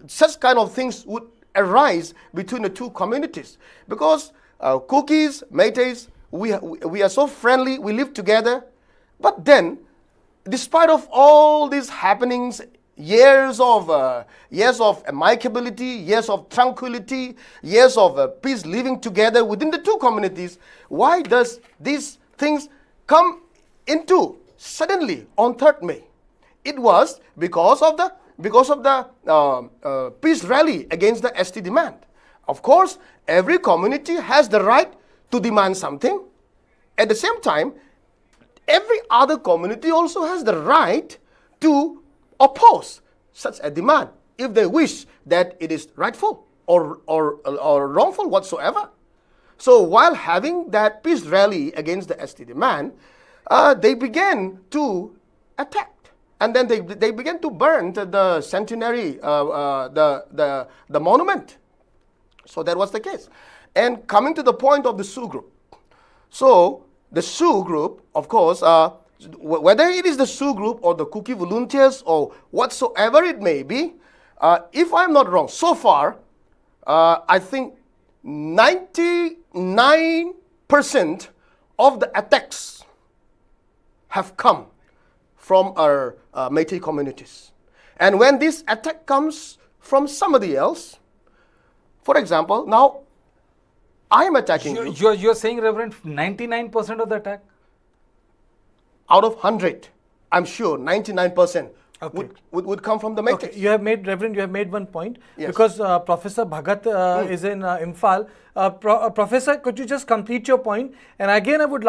such kind of things would arise between the two communities, because Kukis, Meiteis, we are so friendly, we live together. But then, despite of all these happenings, years of amicability, years of tranquility, years of peace living together within the two communities, why does these things come into suddenly on 3rd May? It was because of the peace rally against the ST demand. Of course, every community has the right to demand something. At the same time, every other community also has the right to oppose such a demand if they wish that it is rightful or wrongful whatsoever. So while having that peace rally against the ST demand, they began to attack. And then they began to burn the centenary, the monument. So that was the case. And coming to the point of the Sioux group. So the Sioux group, of course, whether it is the Sioux group or the Kuki volunteers or whatsoever it may be, if I'm not wrong, so far, I think 99% of the attacks have come from our Meitei communities. And when this attack comes from somebody else, for example, now I'm attacking you. You're saying, Reverend, 99% of the attack? Out of 100, I'm sure 99% Okay. would come from the Meitei. Okay, you have made, Reverend, you have made one point. Yes. Because Professor Bhagat is in Imphal. Professor, could you just complete your point? And again, I would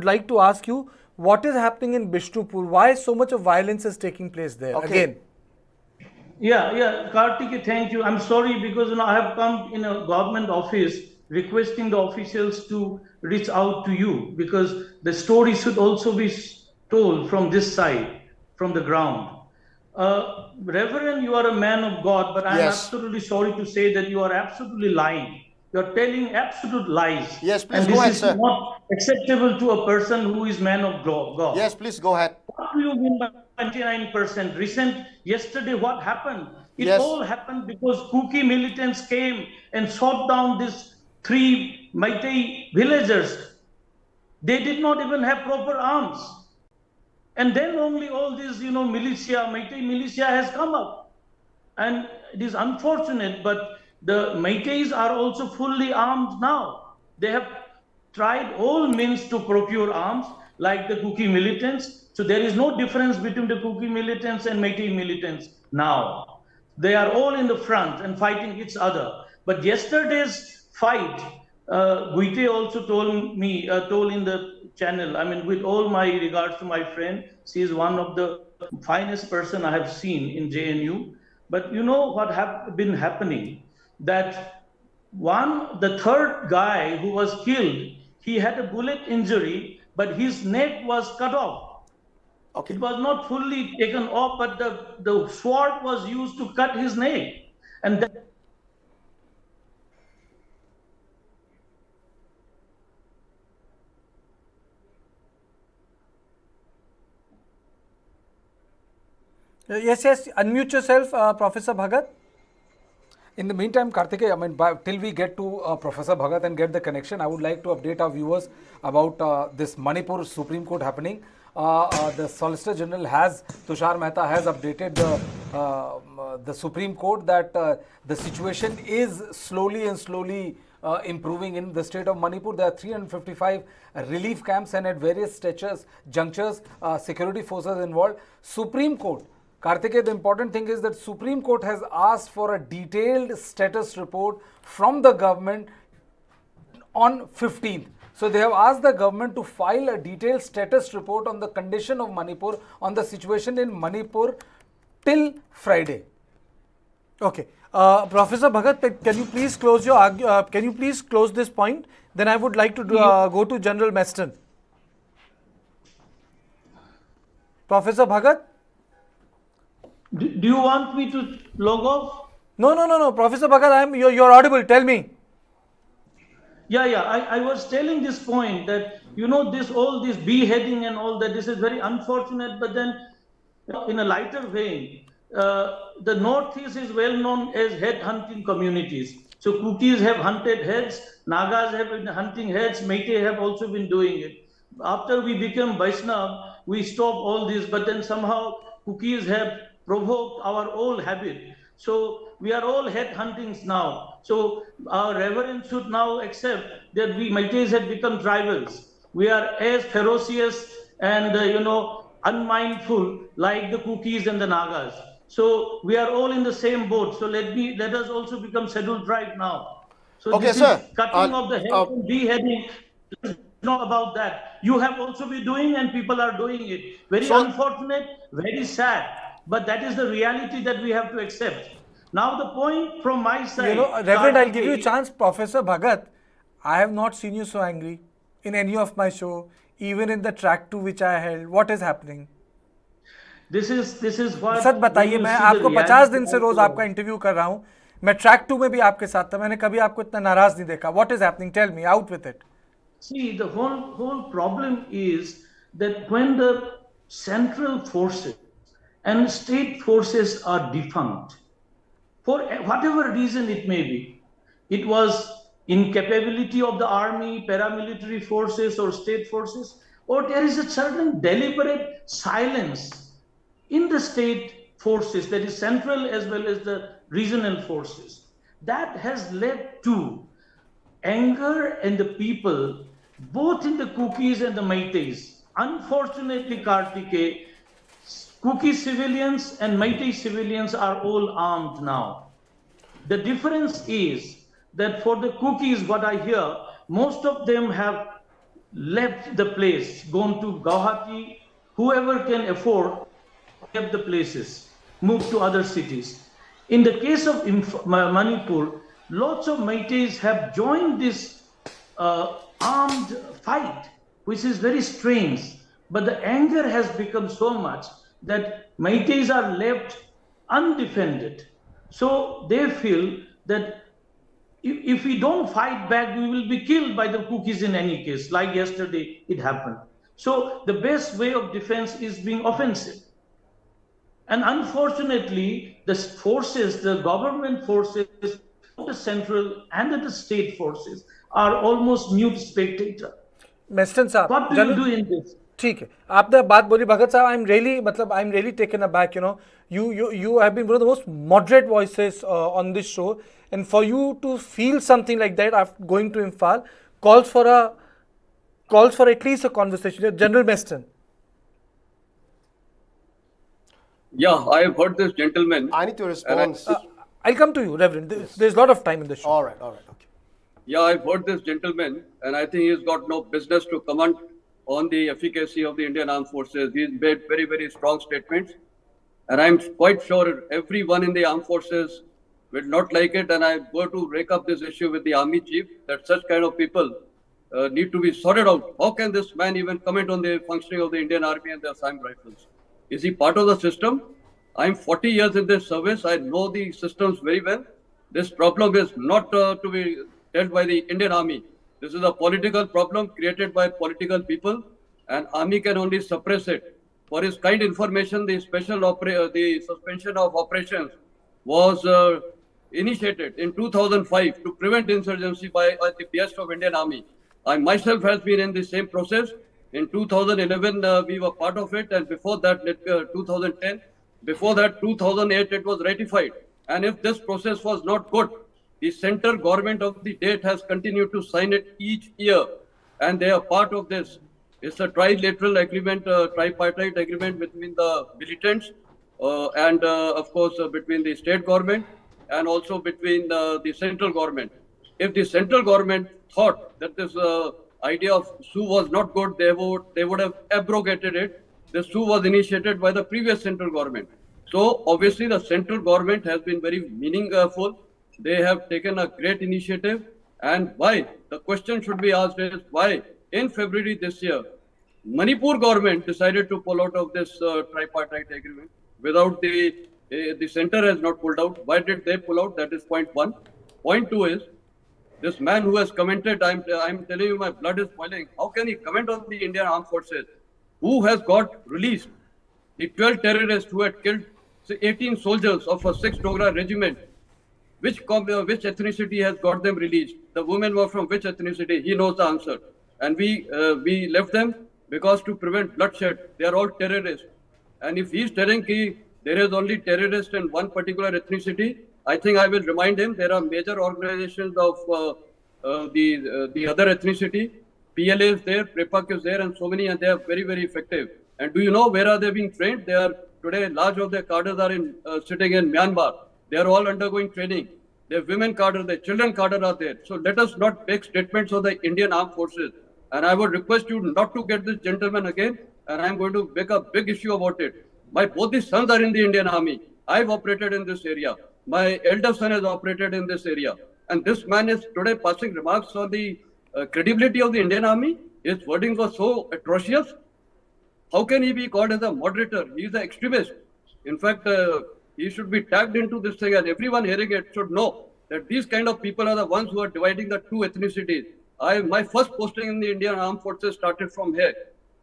like to ask you, what is happening in Bishnupur? Why so much of violence is taking place there? Okay. Again. Yeah, Kartike, thank you. I'm sorry because I have come in a government office requesting the officials to reach out to you because the story should also be told from this side, from the ground. Reverend, you are a man of God, but I'm Yes. absolutely sorry to say that you are absolutely lying. You're telling absolute lies. Yes, please and go ahead, this sir. is not acceptable to a person who is man of God. Yes, please go ahead. What do you mean by 99%? Yesterday, what happened? It Yes. all happened because Kuki militants came and shot down these 3 Meitei villagers. They did not even have proper arms. And then only all this, militia, Meitei militia has come up. And it is unfortunate, but the Meiteis are also fully armed now. They have tried all means to procure arms, like the Kuki militants. So there is no difference between the Kuki militants and Meitei militants now. They are all in the front and fighting each other. But yesterday's fight, Guite also told in the channel, with all my regards to my friend, she is one of the finest person I have seen in JNU. But you know what been happening? That the third guy who was killed, he had a bullet injury, but his neck was cut off. Okay. It was not fully taken off, but the sword was used to cut his neck. And that Yes, unmute yourself, Professor Bhagat. In the meantime, Kartike, till we get to Professor Bhagat and get the connection, I would like to update our viewers about this Manipur Supreme Court happening. The Solicitor General Tushar Mehta has updated the Supreme Court that the situation is slowly improving in the state of Manipur. There are 355 relief camps and at various junctures, security forces involved. Supreme Court, Kartike, the important thing is that Supreme Court has asked for a detailed status report from the government on 15th. So they have asked the government to file a detailed status report on the condition of Manipur, on the situation in Manipur till Friday. Okay. Professor Bhagat, can you please close this point? Then I would like to go to General Meston. Professor Bhagat? do you want me to log off? No. Professor Bhagat, you're audible. Tell me. I was telling this point that, all this beheading and all that, this is very unfortunate, but then in a lighter vein, the Northeast is well known as head hunting communities. So Kukis have hunted heads, Nagas have been hunting heads, Meitei have also been doing it. After we became Vaishnav, we stopped all this, but then somehow Kukis have provoked our old habit. So we are all head huntings now. So our reverence should now accept that we Meiteis have become tribals. We are as ferocious and unmindful like the Kukis and the Nagas. So we are all in the same boat. So let us also become scheduled tribe now. So Okay, this sir. is cutting of the head and beheading. It's not about that. You have also been doing and people are doing it. Very unfortunate, very sad. But that is the reality that we have to accept. Now the point from my side. Reverend, I'll give you a chance. Professor Bhagat, I have not seen you so angry in any of my show, even in the track 2 which I held. What is happening? This is what सच बताइए, मैं आपको 50 दिन से रोज आपका interview कर रहा हूं, मैं ट्रैक 2 में भी आपके साथ था, मैंने कभी आपको इतना नाराज नहीं देखा. What is happening? Tell me, out with it. See, the whole problem is that when the central forces and state forces are defunct, for whatever reason it may be, it was incapability of the army, paramilitary forces, or state forces, or there is a certain deliberate silence in the state forces, that is central as well as the regional forces, that has led to anger in the people, both in the Kukis and the Meiteis. Unfortunately, Kartike, Kuki civilians and Meitei civilians are all armed now. The difference is that for the Kukis, what I hear, most of them have left the place, gone to Guwahati. Whoever can afford, left the places, moved to other cities. In the case of Manipur, lots of Meiteis have joined this armed fight, which is very strange. But the anger has become so much that Meiteis are left undefended. So they feel that if we don't fight back, we will be killed by the Kukis in any case, like yesterday it happened. So the best way of defense is being offensive. And unfortunately, the forces, the government forces, the central and the state forces are almost mute spectator. Meston साहब, What do you do in this? ठीक है, आपने बात बोली भगत साहब. I'm really taken aback. You have been one of the most moderate voices on this show, and for you to feel something like that after going to Imphal calls for at least a conversation. General Meston. Yeah, I have heard this gentleman. I need to respond. I'll come to you, Reverend. There's a lot of time in the show. All right, okay. Yeah, I've heard this gentleman, and I think he's got no business to comment on the efficacy of the Indian Armed Forces. He's made very, very strong statements, and I'm quite sure everyone in the armed forces will not like it. And I'm going to rake up this issue with the army chief, that such kind of people need to be sorted out. How can this man even comment on the functioning of the Indian Army and the Assam Rifles? Is he part of the system? I'm 40 years in this service. I know the systems very well. This problem is not to be dealt by the Indian Army. This is a political problem created by political people, and Army can only suppress it. For his kind information, the suspension of operations was initiated in 2005 to prevent insurgency by the behest of Indian Army. I myself has been in the same process. In 2011, we were part of it, and before that, 2010. Before that, 2008, it was ratified. And if this process was not good, the central government of the date has continued to sign it each year, and they are part of this. It's a trilateral agreement, tripartite agreement between the militants and, of course, between the state government and also between the central government. If the central government thought that this idea of SU was not good, they would have abrogated it. The SU was initiated by the previous central government. So obviously the central government has been very meaningful. They have taken a great initiative. And why? The question should be asked is why in February this year, Manipur government decided to pull out of this tripartite agreement without the center has not pulled out. Why did they pull out? That is point one. Point two is this man who has commented, I'm telling you, my blood is boiling. How can he comment on the Indian Armed Forces? Who has got released the 12 terrorists who had killed 18 soldiers of a 6 Dogra regiment? Which ethnicity has got them released? The women were from which ethnicity? He knows the answer. And we left them because to prevent bloodshed, they are all terrorists. And if he is telling that there is only terrorists in one particular ethnicity, I think I will remind him there are major organizations of the other ethnicity. PLA is there, PREPAC is there, and so many, and they are very, very effective. And do you know where are they being trained? They are today, large of their cadres are sitting in Myanmar. They are all undergoing training. Their women cadre, their children cadre are there. So let us not make statements of the Indian Armed Forces. And I would request you not to get this gentleman again. And I'm going to make a big issue about it. My both the sons are in the Indian Army. I've operated in this area. My elder son has operated in this area. And this man is today passing remarks on the credibility of the Indian Army. His wordings were so atrocious. How can he be called as a moderator? He is an extremist. In fact, he should be tagged into this thing, and everyone hearing it should know that these kind of people are the ones who are dividing the two ethnicities. My first posting in the Indian Armed Forces started from here.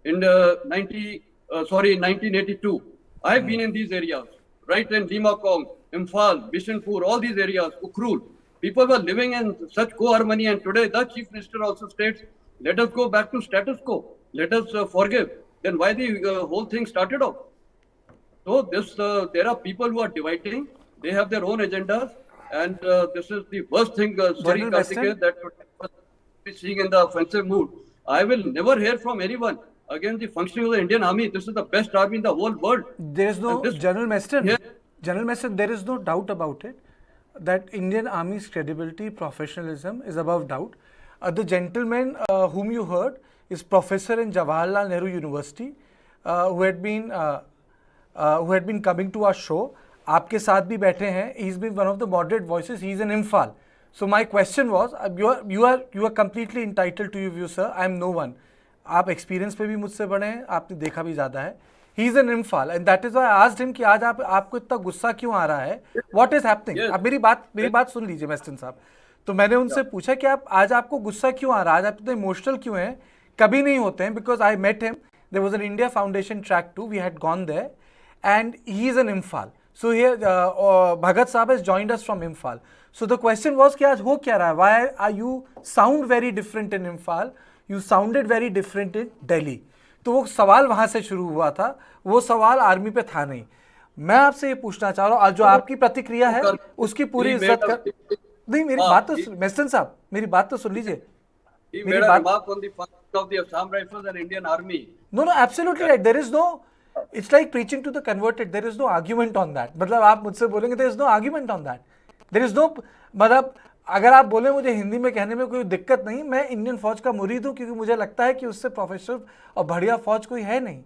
in 1982. I've been in these areas, right in Limakong, Imphal, Bishanpur, all these areas, Ukhrul. People were living in such co-harmony, and today the Chief Minister also states, let us go back to status quo. Let us forgive. Then why the whole thing started off? So there are people who are dividing. They have their own agendas, and this is the worst thing. Sorry, General Karthikeya, Weston? that be seeing in the offensive mood. I will never hear from anyone against the functioning of the Indian Army. This is the best army in the whole world. There is And no this General Meston. here, General Meston, there is no doubt about it that Indian Army's credibility, professionalism is above doubt. The gentleman whom you heard is professor in Jawaharlal Nehru University, who had been coming to our show. आपके साथ भी बैठे हैं. He's been one of the moderate voices. He's in Imphal. So my question was, you are completely entitled to your view, sir. I am no one. आप experience पे भी मुझसे बड़े हैं, आपने देखा भी ज़्यादा है. He is an Imphal and that is why I asked him कि आज आपको इतना गुस्सा क्यों आ रहा है, व्हाट इज हैपनिंग. Yes. अब मेरी बात सुन लीजिए मेस्टन साहब. तो मैंने उनसे पूछा कि आज आपको गुस्सा क्यों आ रहा है, आज आप इतने इमोशनल क्यों हैं. कभी नहीं होते हैं, because I met him. There was an India foundation track two, we had gone there and he is an Imphal. So here Bhagat sahab has joined us from Imphal. So the question was कि आज हो क्या रहा है, why are you sound very different in Imphal, you sounded very different in Delhi. तो वो सवाल वहां से शुरू हुआ था, वो सवाल आर्मी पे था नहीं. मैं आपसे ये पूछना चाह रहा हूँ, आज जो आपकी प्रतिक्रिया है उसकी पूरी इज्जत कर. नहीं, मेरी बात तो मेस्टन साहब, मेरी बात तो सुन लीजिए. he made a remark on the function of the Assam Rifles and Indian Army. No, absolutely right. There is no, it's like preaching to the converted. There is no argument on that. मतलब आप मुझसे बोलेंगे there is no argument on that. There is no, मतलब अगर आप बोले मुझे हिंदी में कहने में कोई दिक्कत नहीं, मैं इंडियन फौज का मुरीद हूँ, क्योंकि मुझे लगता है कि उससे प्रोफेशनल और बढ़िया फौज कोई है नहीं.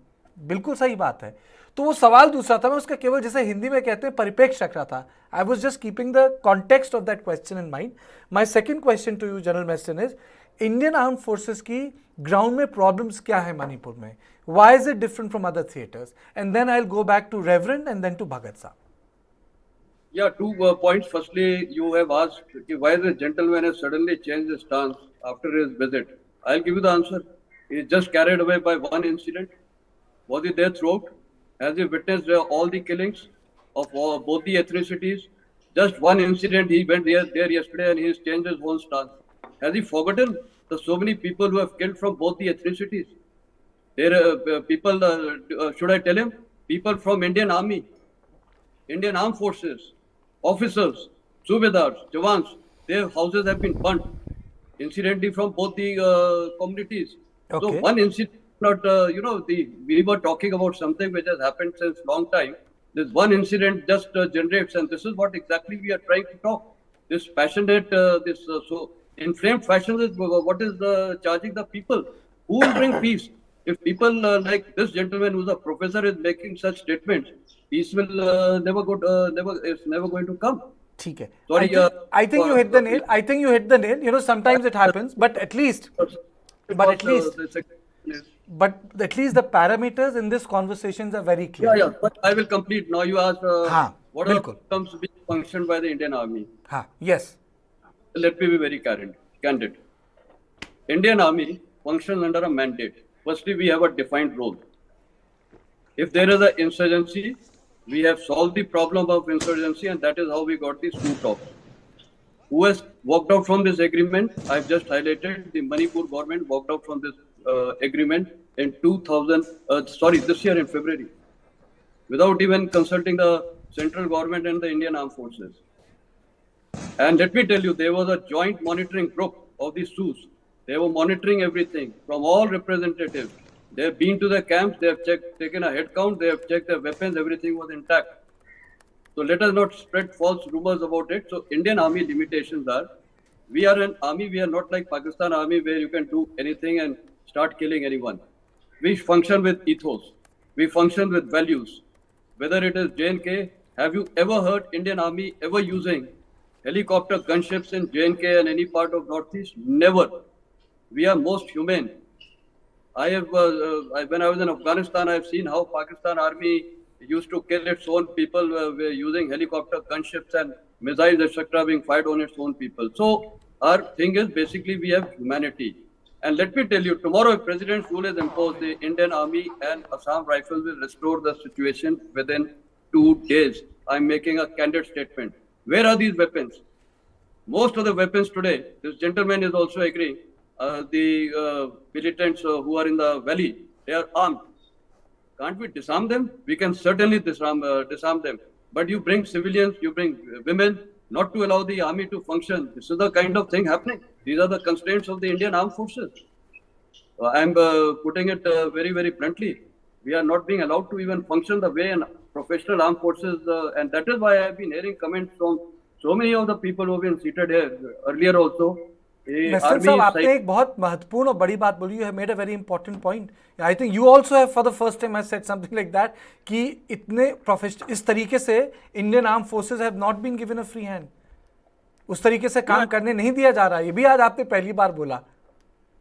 बिल्कुल सही बात है. तो वो सवाल दूसरा था, मैं उसका केवल जैसे हिंदी में कहते हैं परिप्रेक्ष्य रख रहा था. I was just keeping the context of that question in mind. My second question to you General Meston is, Indian arm forces की ग्राउंड में प्रॉब्लम्स क्या है मणिपुर में, why is it different from other theatres, and then I will go back to reverend and then to Bhagat sahab. Yeah, 2 points. Firstly, you have asked why the gentleman has suddenly changed his stance after his visit. I'll give you the answer. He is just carried away by one incident. Was he there throughout? Has he witnessed all the killings of both the ethnicities? Just one incident, he went there yesterday and he has changed his whole stance. Has he forgotten the so many people who have killed from both the ethnicities? There are people, should I tell him? People from Indian Army, Indian Armed Forces, officers, subedars, jawans, their houses have been burnt, incidentally from both the communities. Okay. So one incident, not we were talking about something which has happened since long time. This one incident just generates, and this is what exactly we are trying to talk. This passionate, so inflamed fashion is what is charging the people. Who will bring peace? If people like this gentleman, who's a professor, is making such statements, peace will never going to come. ठीक है. Sorry, I think you hit the nail. I think you hit the nail. You know, sometimes it happens, but at least the parameters in this conversations are very clear. Yeah. But I will complete. Now you asked what are बिल्कुल. terms being functioned by the Indian Army. Yes. Let me be very candid. Indian Army functions under a mandate. Firstly, we have a defined role. If there is an insurgency, we have solved the problem of insurgency, and that is how we got the suit off. Who has walked out from this agreement? I've just highlighted the Manipur government walked out from this agreement in this year in February, without even consulting the central government and the Indian Armed Forces. And let me tell you, there was a joint monitoring group of the SUs. They were monitoring everything from all representatives. They have been to the camps, they have taken a head count, they have checked their weapons, everything was intact. So let us not spread false rumors about it. So Indian Army limitations are, we are an army, we are not like Pakistan Army where you can do anything and start killing anyone. We function with ethos. We function with values. Whether it is J&K, have you ever heard Indian Army ever using helicopter gunships in J&K and any part of Northeast? Never. We are most humane. I have, when I was in Afghanistan, I have seen how Pakistan Army used to kill its own people were using helicopter gunships and missiles, etc., being fired on its own people. So our thing is basically we have humanity. And let me tell you, tomorrow if President's rule is imposed, the Indian Army and Assam Rifles will restore the situation within 2 days. I'm making a candid statement. Where are these weapons? Most of the weapons today, this gentleman is also agreeing, the militants who are in the valley, they are armed. Can't we disarm them? We can certainly disarm them. But you bring civilians, you bring women, not to allow the army to function. This is the kind of thing happening. These are the constraints of the Indian armed forces. I'm putting it very, very bluntly. We are not being allowed to even function the way an professional armed forces, and that is why I've been hearing comments from so many of the people who have been seated here earlier also. Mr. Saab, आपने एक बहुत महत्वपूर्ण और बड़ी बात बोली. You have made a very important point. I think you also have, for the first time, has said something like that कि इतने प्रोफेशनल इस तरीके से Indian Armed Forces have not been given a free hand. उस तरीके से काम करने नहीं दिया जा रहा. ये भी आज आपने पहली बार बोला.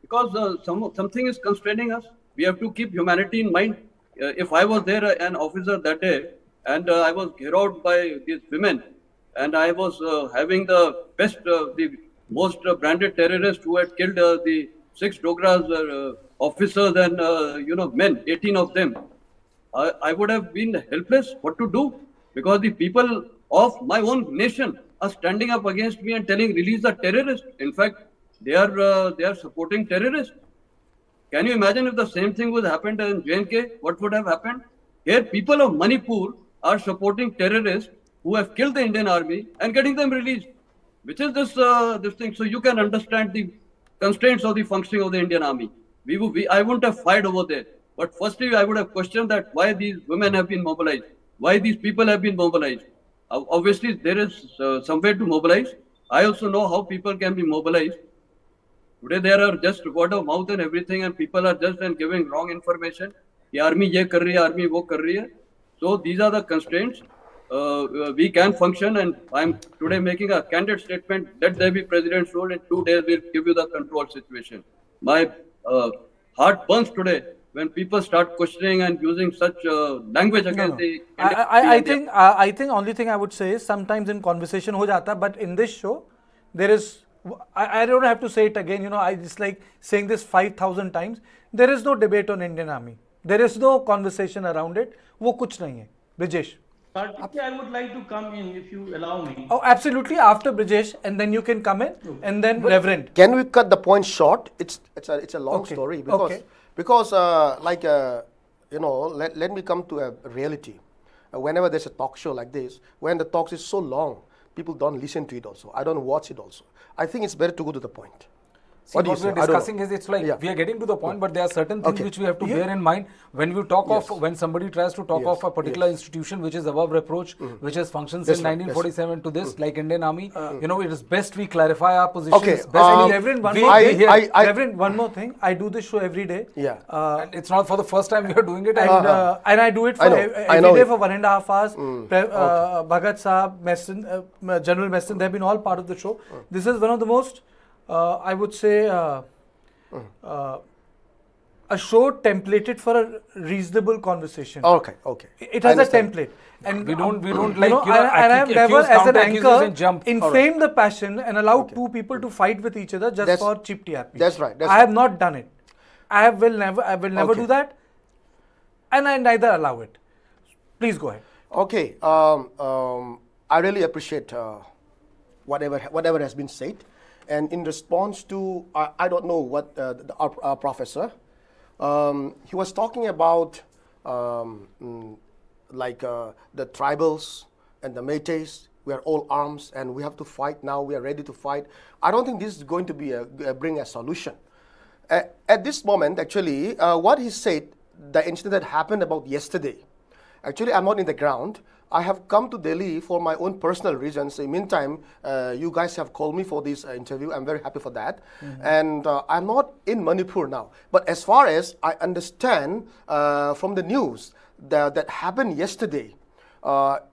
Because something is constraining us. We have to keep humanity in mind. If I was there, an officer that day, and I was geared by these women, and I was having the best, the most branded terrorists who had killed the 6 Dogras officers and men, 18 of them, I would have been helpless. What to do? Because the people of my own nation are standing up against me and telling release the terrorists. In fact, they are supporting terrorists. Can you imagine if the same thing would happened in J&K? What would have happened? Here, people of Manipur are supporting terrorists who have killed the Indian army and getting them released. Which is this thing? So you can understand the constraints of the functioning of the Indian army. I wouldn't have fired over there. But firstly, I would have questioned that why these women have been mobilized, why these people have been mobilized. Obviously, there is some way to mobilize. I also know how people can be mobilized. Today there are just word of mouth and everything, and people are just then giving wrong information. The army ye kar rahi hai, army wo kar rahi hai. So these are the constraints. We can function, and I'm today making a candid statement. Let there be president's rule. In 2 days, we'll give you the control situation. My heart burns today when people start questioning and using such language against the. I think only thing I would say is sometimes in conversation ho jata, but in this show there is. I don't have to say it again. I just like saying this 5,000 times. There is no debate on Indian Army. There is no conversation around it. वो कुछ नहीं है. Brijesh. Kartikeya, I would like to come in if you allow me. Oh, absolutely. After Brijesh, and then you can come in, and then Reverend. Can we cut the point short? It's a long story because let me come to a reality. Whenever there's a talk show like this, when the talk is so long, people don't listen to it also. I don't watch it also. I think it's better to go to the point. See, what we are discussing is it's like we are getting to the point, but there are certain things which we have to bear in mind when we talk of, when somebody tries to talk of a particular institution which is above reproach, which has functions in 1947 to this, like Indian Army, it is best we clarify our positions. Okay. Reverend, one more thing. I do this show every day. Yeah. And it's not for the first time we are doing it. And I do it for every day for 1.5 hours. Bhagat Saab, General Messin, they have been all part of the show. This is one of the most I would say a show templated for a reasonable conversation. Okay. It has a template, and we don't and I have never, as an anchor, inflamed the passion and allowed two people to fight with each other just for cheap TRP. That's right. I have not done it. I will never do that, and I neither allow it. Please go ahead. Okay. I really appreciate whatever has been said. And in response to, I don't know what our professor, he was talking about the tribals and the meiteis. We are all arms and we have to fight now. We are ready to fight. I don't think this is going to be bring a solution. At this moment, actually, what he said, the incident that happened about yesterday. Actually, I'm not in the ground. I have come to Delhi for my own personal reasons. In the meantime, you guys have called me for this interview. I'm very happy for that. And I'm not in Manipur now. But as far as I understand from the news that happened yesterday, the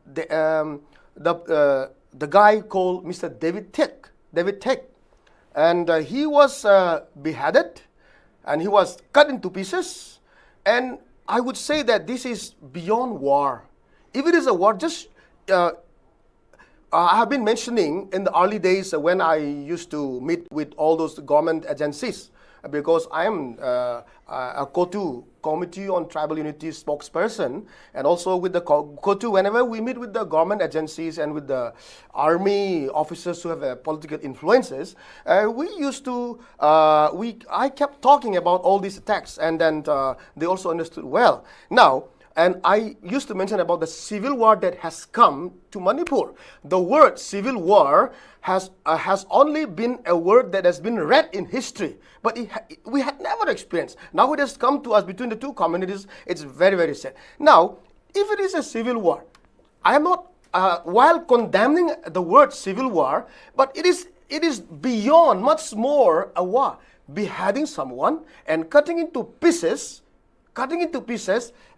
guy called Mr. David Tech, and he was beheaded, and he was cut into pieces. And I would say that this is beyond war. If it is a war, just I have been mentioning in the early days when I used to meet with all those government agencies, because I am a COTU, Committee on Tribal Unity spokesperson, and also with the COTU, whenever we meet with the government agencies and with the army officers who have political influences, we used to, I kept talking about all these attacks, and then they also understood well. Now, and I used to mention about the civil war that has come to Manipur. The word civil war has only been a word that has been read in history, but we had never experienced. Now it has come to us between the two communities. It's very, very sad. Now, if it is a civil war, I am not, while condemning the word civil war, but it is beyond, much more a war. Beheading someone and cutting into pieces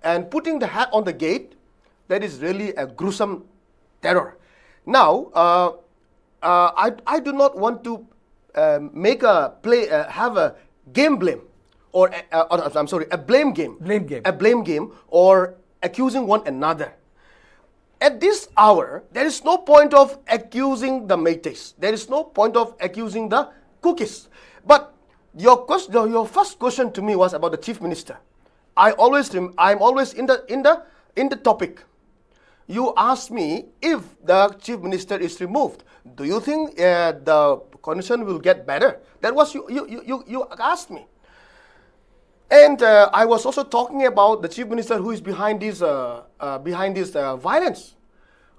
and putting the hat on the gate, that is really a gruesome terror. Now, I do not want to make a play, have a game blame, or I'm sorry, a blame game. A blame game, or accusing one another. At this hour, there is no point of accusing the meiteis. There is no point of accusing the Kukis. But your first question to me was about the chief minister. I'm always in the topic. You asked me if the chief minister is removed. Do you think the condition will get better? That was you asked me. And I was also talking about the chief minister who is behind this violence.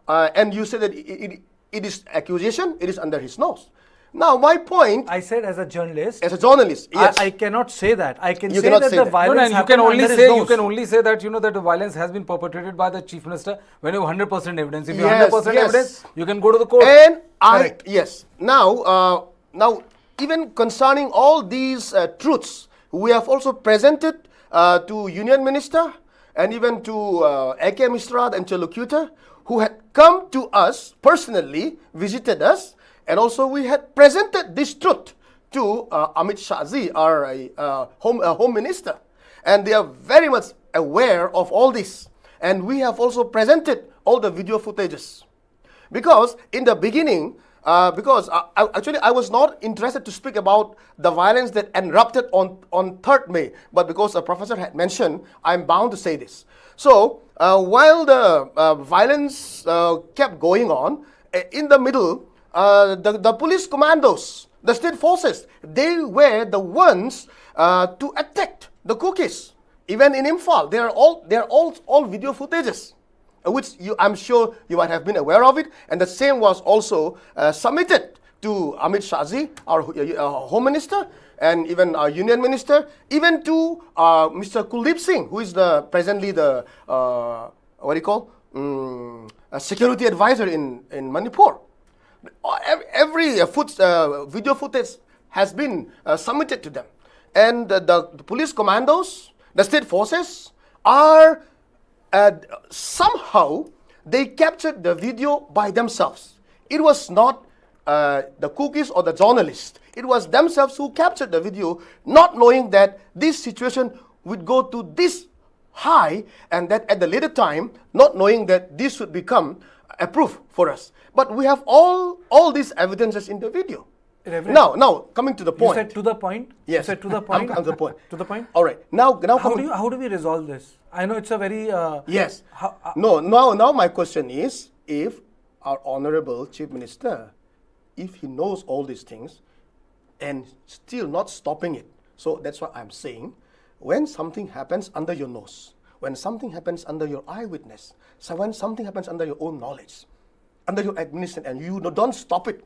And you said that it is accusation. It is under his nose. Now, my point... I said as a journalist... As a journalist, yes. I cannot say that. I can You say cannot that say the that. violence you happened under his nose. You can only say that, that the violence has been perpetrated by the chief minister when you have 100% evidence. If you have 100% evidence, you can go to the court. And yes. Now, even concerning all these truths, we have also presented to Union Minister and even to AK Misra, the interlocutor, who had come to us personally, visited us, and also we had presented this truth to Amit Shahji, our home minister. And they are very much aware of all this. And we have also presented all the video footages. Because in the beginning, I was not interested to speak about the violence that erupted on 3rd May. But because a professor had mentioned, I'm bound to say this. So while the violence kept going on, in the middle, the police commandos, the state forces, they were the ones to attack the Kukis. Even in Imphal, they are all video footages, which I'm sure you might have been aware of it. And the same was also submitted to Amit Shahji, our home minister, and even our union minister, even to Mr. Kuldeep Singh, who is presently the security advisor in Manipur. Every video footage has been submitted to them. And the police commandos, the state forces, are somehow they captured the video by themselves. It was not the cookies or the journalists. It was themselves who captured the video, not knowing that this situation would go to this high, and that at the later time, not knowing that this would become a proof for us. But we have all these evidences in the video. Now coming to the point. You said to the point? Yes. You said to the point? I'm to the point. To the point? All right. Now how do we resolve this? I know it's a very... yes. Now my question is, if our honorable chief minister, if he knows all these things and still not stopping it. So that's what I'm saying. When something happens under your nose, when something happens under your eyewitness, so when something happens under your own knowledge, under your administration, and you don't stop it,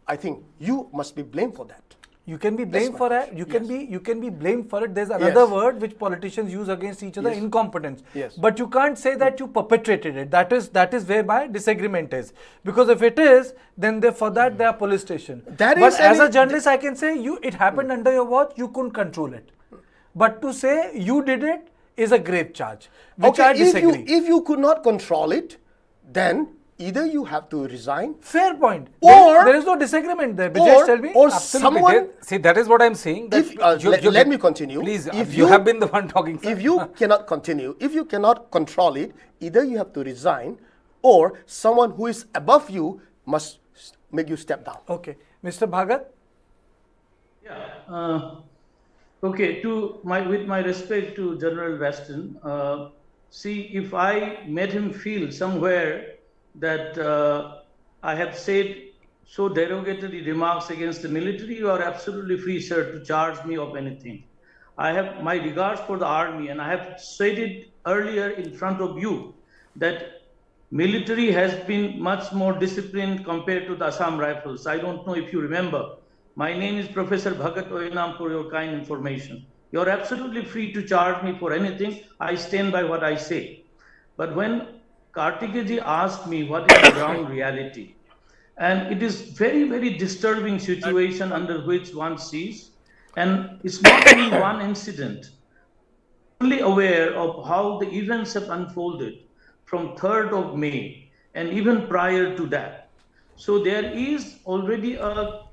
I think you must be blamed for that. You can be blamed for that. You can be blamed for it. There's another word which politicians use against each other: incompetence. Yes. But you can't say that you perpetrated it. That is where my disagreement is. Because if it is, then for that there are police station. But as a journalist, I can say it happened under your watch. You couldn't control it. But to say you did it is a grave charge, which I disagree. If you could not control it, then either you have to resign. Fair point. Or there is no disagreement there. Just tell me. Or Absolutely. someone. See, that is what I'm saying. That Let me continue. Please, if you have been the one talking. If you cannot continue, if you cannot control it, either you have to resign, or someone who is above you must make you step down. Okay, Mr. Bhagat. Yeah. Okay, with my respect to General Weston, see, if I made him feel somewhere that I have said so derogatory remarks against the military, you are absolutely free, sir, to charge me of anything. I have my regards for the army, and I have said it earlier in front of you that military has been much more disciplined compared to the Assam Rifles. I don't know if you remember. My name is Professor Bhagat Oenam for your kind information. You're absolutely free to charge me for anything. I stand by what I say. But when Kartikeji asked me what is the ground reality, and it is very, very disturbing situation under which one sees, and it's not only one incident. I'm fully aware of how the events have unfolded from 3rd of May and even prior to that. So there is already a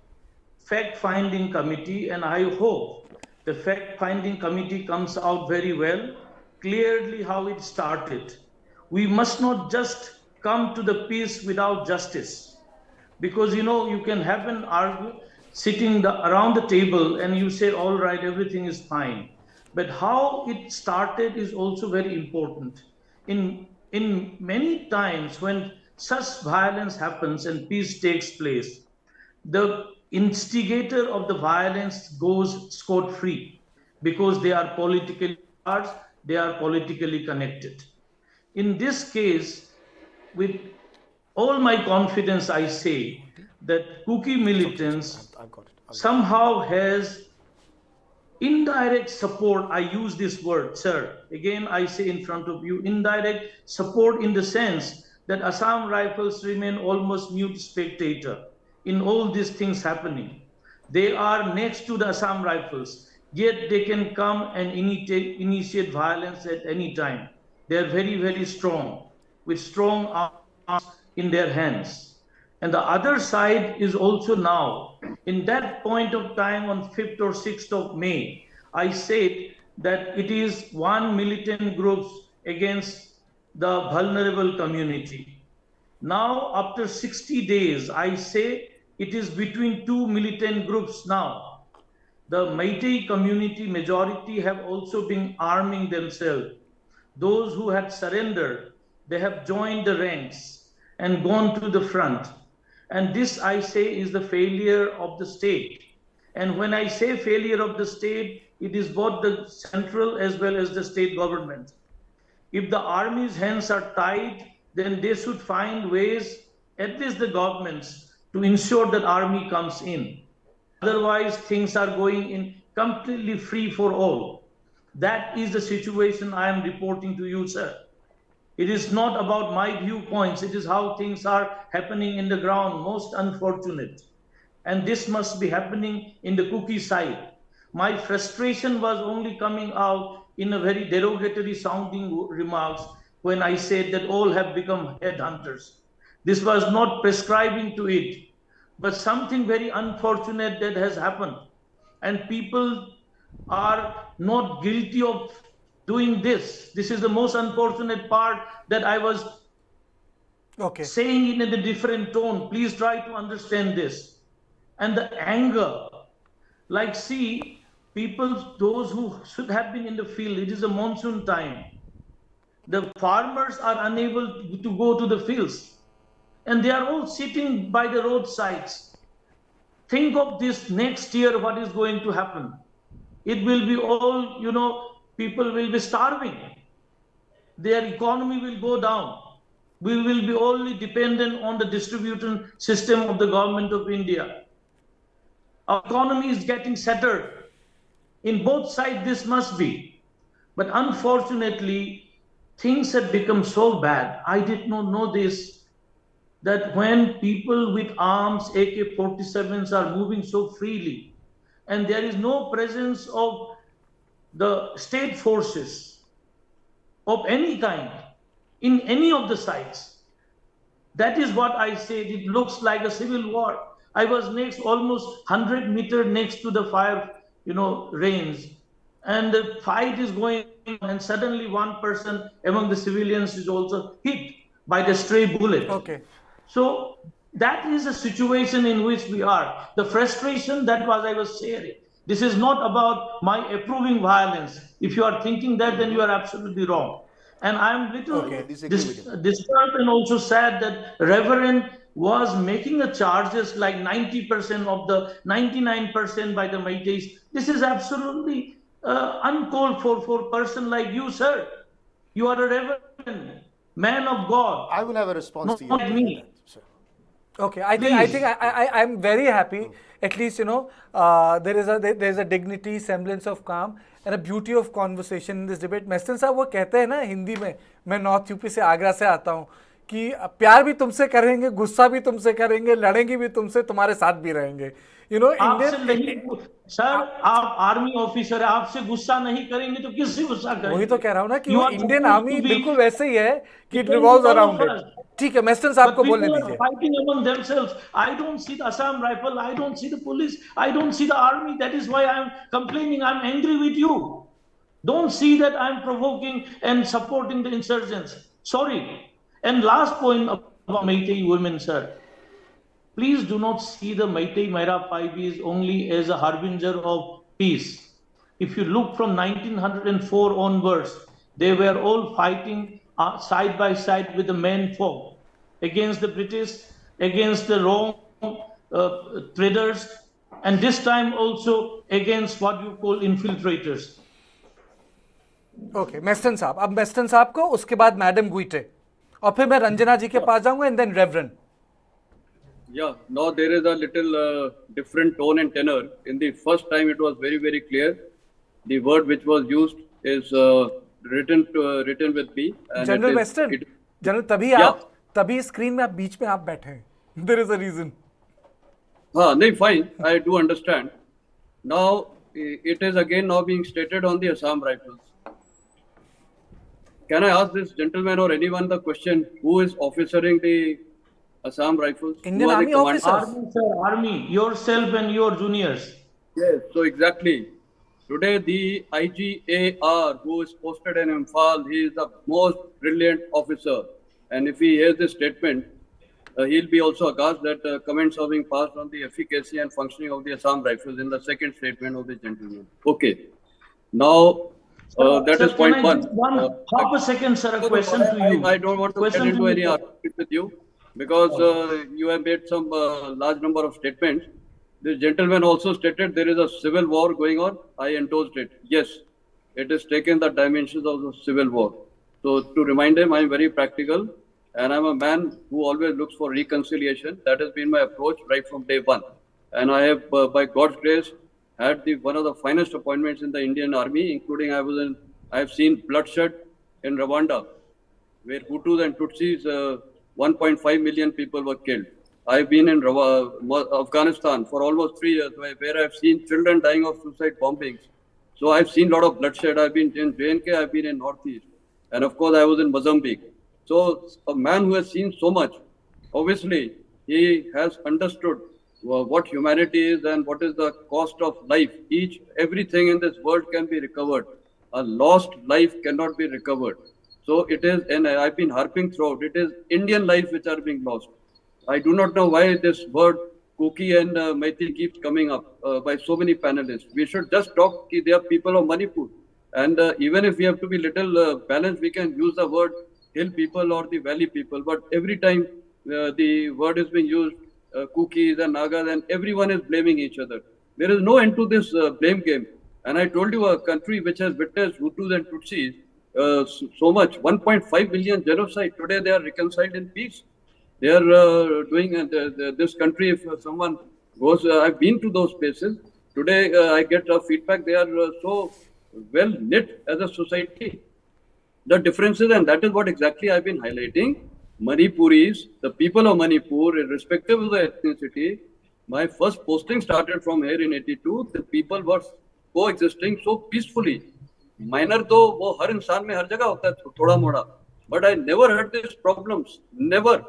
fact-finding committee, and I hope the fact-finding committee comes out very well, clearly how it started. We must not just come to the peace without justice, because you can have an argument sitting around the table and you say, all right, everything is fine. But how it started is also very important. In many times when such violence happens and peace takes place, the instigator of the violence goes scot free because they are politically charged, they are politically connected. In this case, with all my confidence, I say that Kuki militants I've got it. somehow has indirect support. I use this word, sir. Again, I say in front of you, indirect support in the sense that Assam Rifles remain almost mute spectator in all these things happening. They are next to the Assam Rifles, yet they can come and initiate violence at any time. They are very, very strong, with strong arms in their hands. And the other side is also now, in that point of time on 5th or 6th of May, I said that it is one militant group against the vulnerable community. Now, after 60 days, I say it is between two militant groups now. The Meitei community majority have also been arming themselves. Those who had surrendered, they have joined the ranks and gone to the front. And this, I say, is the failure of the state. And when I say failure of the state, it is both the central as well as the state government. If the army's hands are tied, then they should find ways, at least the governments, to ensure that army comes in. Otherwise, things are going in completely free for all. That is the situation I am reporting to you, sir. It is not about my viewpoints. It is how things are happening in the ground. Most unfortunate. And this must be happening in the Kuki side. My frustration was only coming out in a very derogatory sounding remarks when I said that all have become headhunters. This was not prescribing to it, but something very unfortunate that has happened. And people are not guilty of doing this. This is the most unfortunate part that I was saying in a different tone. Please try to understand this. And the anger, like, see, people, those who should have been in the field, it is a monsoon time. The farmers are unable to go to the fields, and they are all sitting by the roadsides. Think of this next year, what is going to happen. It will be all, people will be starving. Their economy will go down. We will be only dependent on the distribution system of the government of India. Our economy is getting shattered. In both sides, this must be. But unfortunately, things have become so bad. I did not know this, that when people with arms, AK-47s, are moving so freely, and there is no presence of the state forces of any kind in any of the sites. That is what I said. It looks like a civil war. I was next, almost 100 meters next to the fire, range, and the fight is going on, and suddenly one person among the civilians is also hit by the stray bullet. So that is a situation in which we are. The frustration, that was I was sharing. This is not about my approving violence. If you are thinking that, then you are absolutely wrong. And I'm little disturbed and also sad that Reverend was making the charges like 90% of the 99% by the Meiteis. This is absolutely uncalled for a person like you, sir. You are a reverend, man of God. I will have a response not to you. Like me. Sir. Okay, I'm very happy. At least there is a dignity, semblance of calm, and a beauty of conversation in this debate. Meston साहब वो कहते हैं ना हिंदी में, मैं north UP से आगरा से आता हूँ, कि प्यार भी तुमसे करेंगे, गुस्सा भी तुमसे करेंगे, लड़ेंगे भी तुमसे, तुम्हारे साथ भी रहेंगे. इंडियन सर, आप आर्मी ऑफिसर है, आपसे गुस्सा नहीं करेंगे तो किससे गुस्सा करेंगे? वही तो कह रहा हूँ ना कि वो इंडियन आर्मी बिल्कुल वैसे ही है कि इट रिवॉल्व्स अराउंड इट. ठीक है, मेस्टन साहब को बोलने दीजिए. Fighting among themselves. I don't see the Assam rifle. I don't see the police. I don't see the army. That is why I'm complaining. I'm angry with you. Don't see that I'm provoking and supporting the insurgents. Sorry. And last point about Meitei women, sir. Please do not see the Meitei Meira Paibis only as a harbinger of peace. If you look from 1904 onwards, they were all fighting side by side with the men folk against the British, against the wrong traders, and this time also against what you call infiltrators. Okay, Meston साहब, अब Meston साहब को, उसके बाद madam गुइटे, और फिर मैं रंजना जी के पास जाऊंगा, and then Reverend. Yeah, now there is a little different tone and tenor. In the first time, it was very, very clear. The word which was used is written with me. General Weston, General, तभी screen में आप बीच में आप बैठे हैं. There is a reason. हाँ, नहीं, fine. I do understand. Now it is again now being stated on the Assam Rifles. Can I ask this gentleman or anyone the question: who is officering the Assam Rifles? Indian Army officers. Army, sir, Army. Yourself and your juniors. Yes. So exactly. Today, the IGAR, who is posted in Imphal, he is the most brilliant officer. And if he hears this statement, he'll be also aghast that comments are being passed on the efficacy and functioning of the Assam Rifles in the second statement of the gentleman. Okay. Now, that is point one. Half a second, sir, a question to you. I don't want to get into any argument with you because you have made some large number of statements. This gentleman also stated there is a civil war going on. I endorsed it. Yes, it has taken the dimensions of the civil war. So to remind him, I am very practical and I'm a man who always looks for reconciliation. That has been my approach right from day one. And I have, by God's grace, had one of the finest appointments in the Indian Army, including I have seen bloodshed in Rwanda, where Hutus and Tutsis, 1.5 million people were killed. I've been in Afghanistan for almost 3 years, where I've seen children dying of suicide bombings. So I've seen a lot of bloodshed. I've been in J&K, I've been in Northeast. And of course, I was in Mozambique. So a man who has seen so much, obviously, he has understood what humanity is and what is the cost of life. Everything in this world can be recovered. A lost life cannot be recovered. So it is, and I've been harping throughout, it is Indian lives which are being lost. I do not know why this word Kuki and meitei keeps coming up by so many panelists. We should just talk, they are people of Manipur. And even if we have to be little balanced, we can use the word hill people or the valley people. But every time the word is being used, Kukis and Nagas, and everyone is blaming each other. There is no end to this blame game. And I told you, a country which has witnessed Hutus and Tutsis so much, 1.5 million genocide, today they are reconciled in peace. They are doing this country, if someone goes, I've been to those places. Today I get feedback, they are so well knit as a society. The differences, and that is what exactly I've been highlighting. Manipuris, the people of Manipur, irrespective of the ethnicity, my first posting started from here in 82. The people were coexisting so peacefully. Minor though, वो हर इंसान में हर जगह होता है थोड़ा मोड़ा. But I never heard these problems, never.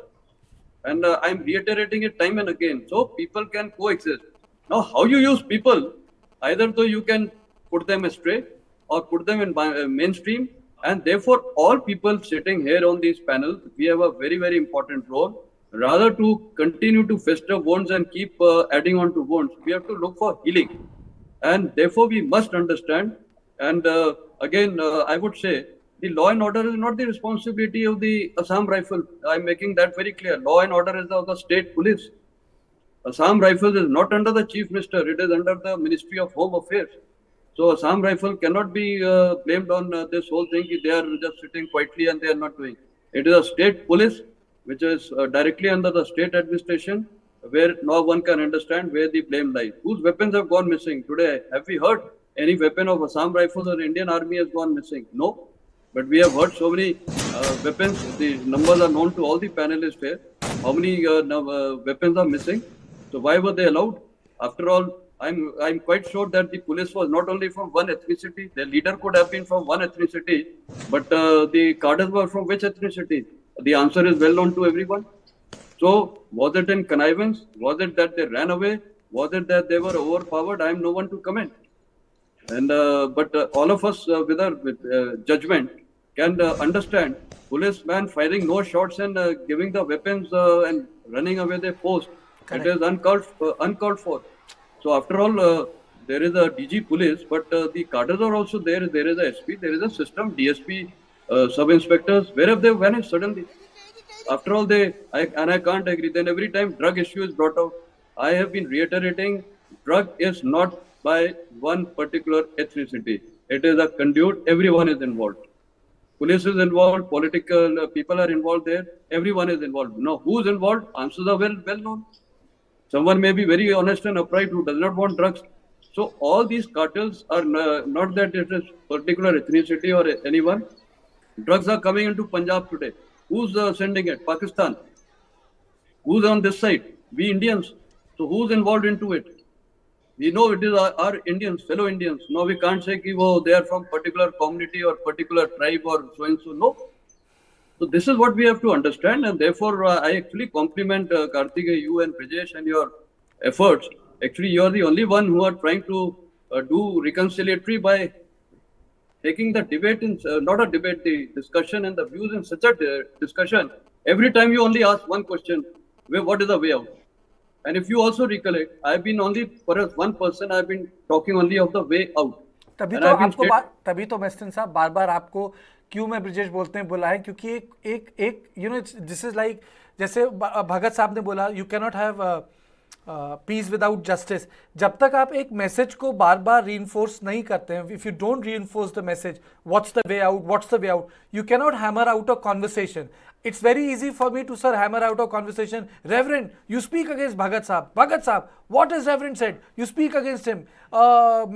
And I'm reiterating it time and again. So people can coexist. Now, how you use people, either though you can put them astray or put them in mainstream. And therefore, all people sitting here on these panels, we have a very, very important role. Rather to continue to fester wounds and keep adding on to wounds, we have to look for healing. and therefore we must understand. And again, I would say the law and order is not the responsibility of the Assam Rifle. I'm making that very clear. Law and order is of the state police. Assam Rifles is not under the Chief Minister, it is under the Ministry of Home Affairs. So Assam Rifle cannot be blamed on this whole thing. They are just sitting quietly and they are not doing. It is a state police which is directly under the state administration, where no one can understand where the blame lies. Whose weapons have gone missing today? Have we heard any weapon of Assam Rifles or Indian Army has gone missing? No. But we have heard so many weapons. The numbers are known to all the panelists here. How many weapons are missing? So why were they allowed? After all, I'm quite sure that the police was not only from one ethnicity. The leader could have been from one ethnicity, but the cadres were from which ethnicity? The answer is well known to everyone. So was it in connivance? Was it that they ran away? Was it that they were overpowered? I am no one to comment. And but all of us with our judgment can understand policeman firing no shots and giving the weapons and running away their post. Correct. It is uncalled for. So after all, there is a DG police, but the cadres are also there. There is a SP, there is a system, DSP, sub-inspectors. Where have they vanished suddenly? After all, I can't agree. Then every time drug issue is brought out, I have been reiterating, drug is not by one particular ethnicity. It is a conduit. Everyone is involved. Police is involved. Political people are involved there. Everyone is involved. Now, who's involved? Answers are well known. Someone may be very honest and upright who does not want drugs. So all these cartels are not that it is particular ethnicity or anyone. Drugs are coming into Punjab today. Who's sending it? Pakistan. Who's on this side? We Indians. So who's involved into it? We know it is our Indians, fellow Indians. No, we can't say that they are from particular community or particular tribe or so and so. No. So this is what we have to understand, and therefore I actually compliment Karthikeya, you and Brijesh and your efforts. Actually, you are the only one who are trying to do reconciliatory by taking the debate in, not a debate, the discussion and the views in such a discussion. Every time you only ask one question, what is the way out? And if you also recollect, I've been only, for one person, I've been talking only of the way out. तभी तो Meston साहब बार बार आपको क्यों मैं ब्रिजेश बोलते हैं बोला है, क्योंकि एक you know this is like जैसे भगत साहब ने बोला, you can not have piece without justice. जब तक आप एक मैसेज को बार बार रीइंफोर्स नहीं करते हैं, if you don't reinforce the message what's the way out, you can not hammer out a conversation. It's very easy for me to, sir, hammer out a conversation. Reverend, you speak against Bhagat Sahab. Bhagat Sahab, what has Reverend said? You speak against him.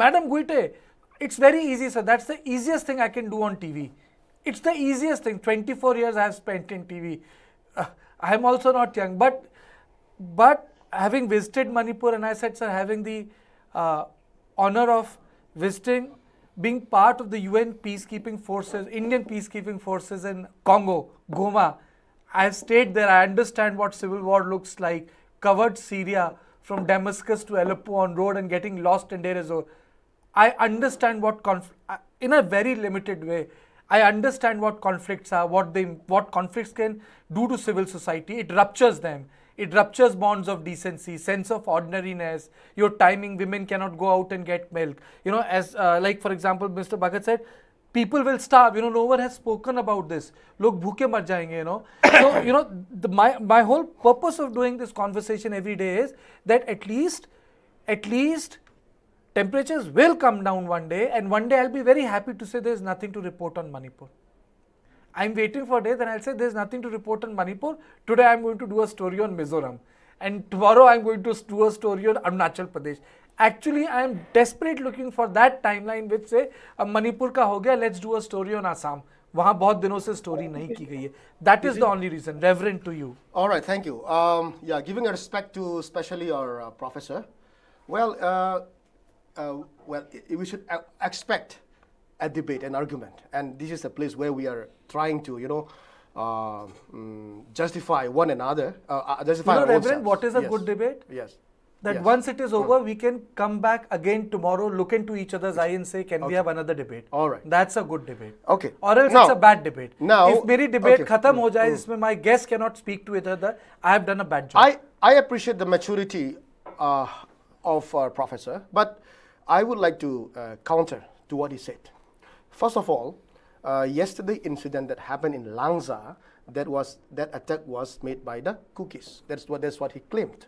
Madam Guite, it's very easy, sir. That's the easiest thing I can do on TV. It's the easiest thing. 24 years I have spent in TV. I am also not young. But having visited Manipur, and I said, sir, having the honor of visiting, being part of the UN peacekeeping forces, Indian peacekeeping forces in Congo, Goma, I have stayed there. I understand what civil war looks like. Covered Syria from Damascus to Aleppo on road and getting lost in Deir ez-Zor. I understand in a very limited way, I understand what conflicts are, what conflicts can do to civil society. It ruptures them. It ruptures bonds of decency, sense of ordinariness, your timing. Women cannot go out and get milk. You know, as like for example, Mr. Bhagat said, people will starve. You know, no one has spoken about this. Log bhuke mar jayenge, you know. So, you know, my whole purpose of doing this conversation every day is that at least temperatures will come down one day, and one day I'll be very happy to say there's nothing to report on Manipur. I'm waiting for days and I'll say there's nothing to report on Manipur. Today I'm going to do a story on Mizoram, and tomorrow I'm going to do a story on Arunachal Pradesh. Actually, I am desperate looking for that timeline which say Manipur ka ho gaya, let's do a story on Assam. वहाँ बहुत दिनों से story नहीं की गई है. That is the only reason. Reverend, to you. All right, thank you. Yeah, giving a respect to especially our professor. Well, we should expect a debate, an argument, and this is a place where we are trying to, you know, justify one another. Justify you know, Reverend, what is a good debate? Yes. That once it is over, we can come back again tomorrow, look into each other's eye and say, can we have another debate? All right. That's a good debate. Okay. Or else it's a bad debate. Now, if मेरी debate खत्म हो जाए, जिसमें my guests cannot speak to each other, I have done a bad job. I appreciate the maturity of our professor, but I would like to counter to what he said. First of all, yesterday incident that happened in Langsa, that attack was made by the Kukis. That's what he claimed.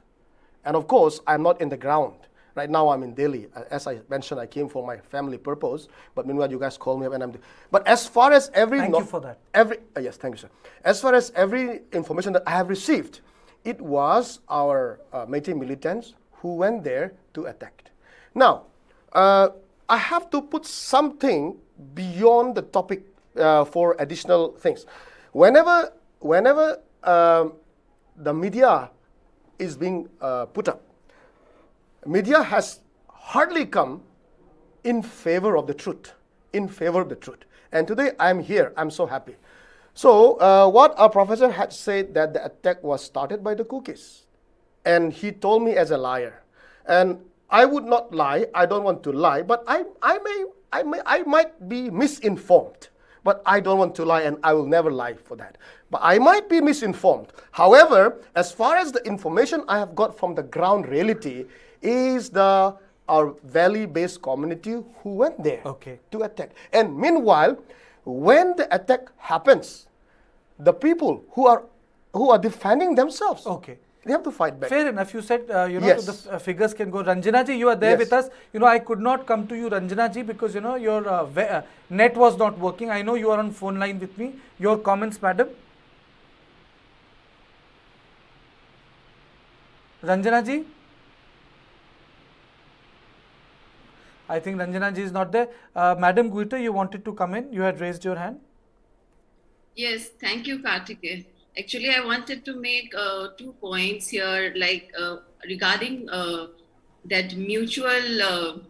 And of course, I'm not in the ground. Right now, I'm in Delhi. As I mentioned, I came for my family purpose. But meanwhile, you guys call me up, and I'm. But as far as every Thank you for that. Yes, thank you, sir. As far as every information that I have received, it was our meitei militants who went there to attack. Now, I have to put something beyond the topic for additional things. Whenever the media is being put up, media has hardly come in favor of the truth, And today I'm here, I'm so happy. So what our professor had said, that the attack was started by the Kukis. And he told me as a liar. And I would not lie, I don't want to lie, but I might be misinformed. But I don't want to lie, and I will never lie for that. But I might be misinformed. However, as far as the information I have got from the ground reality, is our valley-based community who went there to attack. And meanwhile, when the attack happens, the people who are defending themselves, they have to fight back. Fair enough. You said, Yes. the figures can go. Ranjana ji, you are there Yes. with us. I could not come to you, Ranjana ji, because, your net was not working. I know you are on phone line with me. Your comments, madam. Ranjana ji? I think Ranjana ji is not there. Madam Guiter, you wanted to come in. You had raised your hand. Yes, thank you, Kartike. Actually, I wanted to make 2 points here, like regarding that mutual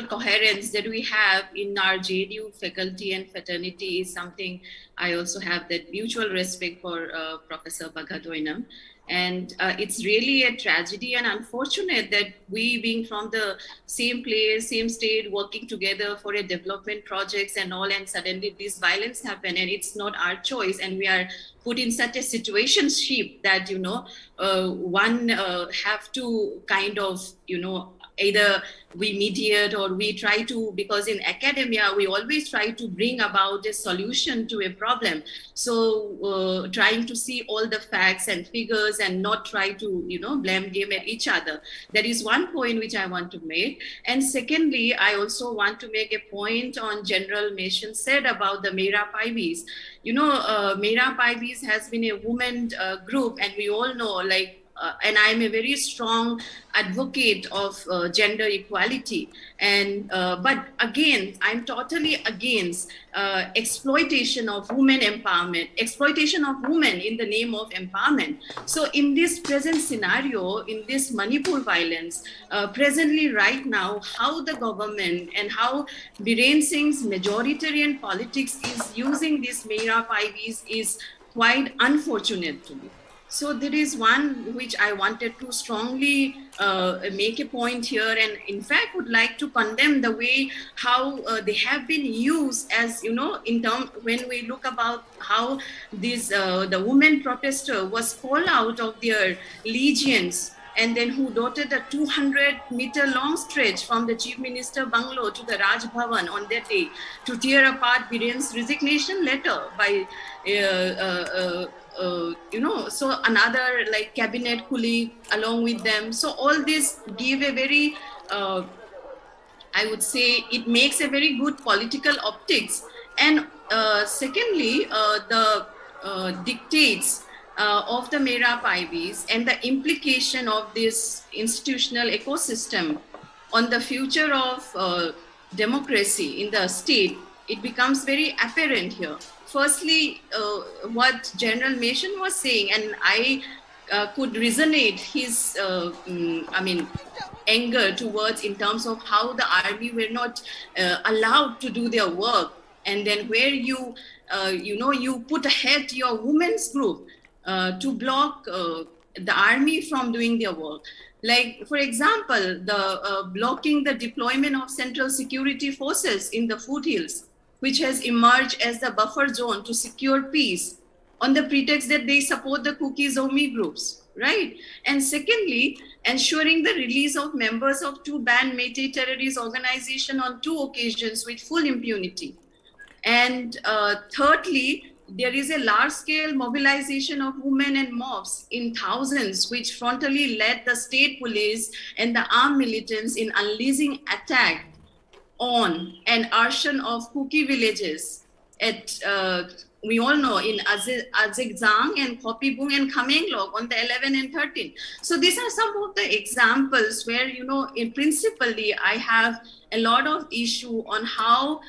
coherence that we have in our JDU faculty and fraternity is something. I also have that mutual respect for Professor Bagadoinam. And it's really a tragedy and unfortunate that we, being from the same place, same state, working together for a development projects and all, and suddenly this violence happened, and it's not our choice, and we are put in such a situationship that one have to kind of either we mediate or we try to, because in academia we always try to bring about a solution to a problem. So trying to see all the facts and figures and not try to blame game at each other. That is one point which I want to make. And secondly, I also want to make a point on General Mason said about the Mera Paibis. Mera Paibis has been a women group, and we all know, and I'm a very strong advocate of gender equality. And but again, I'm totally against exploitation of women empowerment, exploitation of women in the name of empowerment. So in this present scenario, in this Manipur violence, presently right now, how the government and how Biren Singh's majoritarian politics is using these Mera Paibis is quite unfortunate to me. So there is one which I wanted to strongly make a point here, and in fact would like to condemn the way how they have been used as, in term when we look about how this the women protester was called out of their legions, and then who dotted a 200-meter long stretch from the Chief Minister Bungalow to the Raj Bhavan on that day to tear apart Biren's resignation letter by so another cabinet colleague along with them. So all this give a very, I would say, it makes a very good political optics. And secondly, the dictates of the Mera Paibis and the implication of this institutional ecosystem on the future of democracy in the state, it becomes very apparent here. Firstly, what General Mason was saying, and I could resonate his, anger towards in terms of how the army were not allowed to do their work, and then where you put ahead your women's group to block the army from doing their work. Like, for example, the blocking the deployment of Central Security Forces in the foothills, which has emerged as the buffer zone to secure peace on the pretext that they support the Kuki Zomi groups. right? And secondly, ensuring the release of members of two banned meitei terrorist organization on 2 occasions with full impunity. And thirdly, there is a large-scale mobilization of women and mobs in thousands, which frontally led the state police and the armed militants in unleashing attack on an arson of Kuki villages at, we all know, in Azigzang and Kopibung and Khamenglok on the 11 and 13. So these are some of the examples where, in principally, I have a lot of issue on how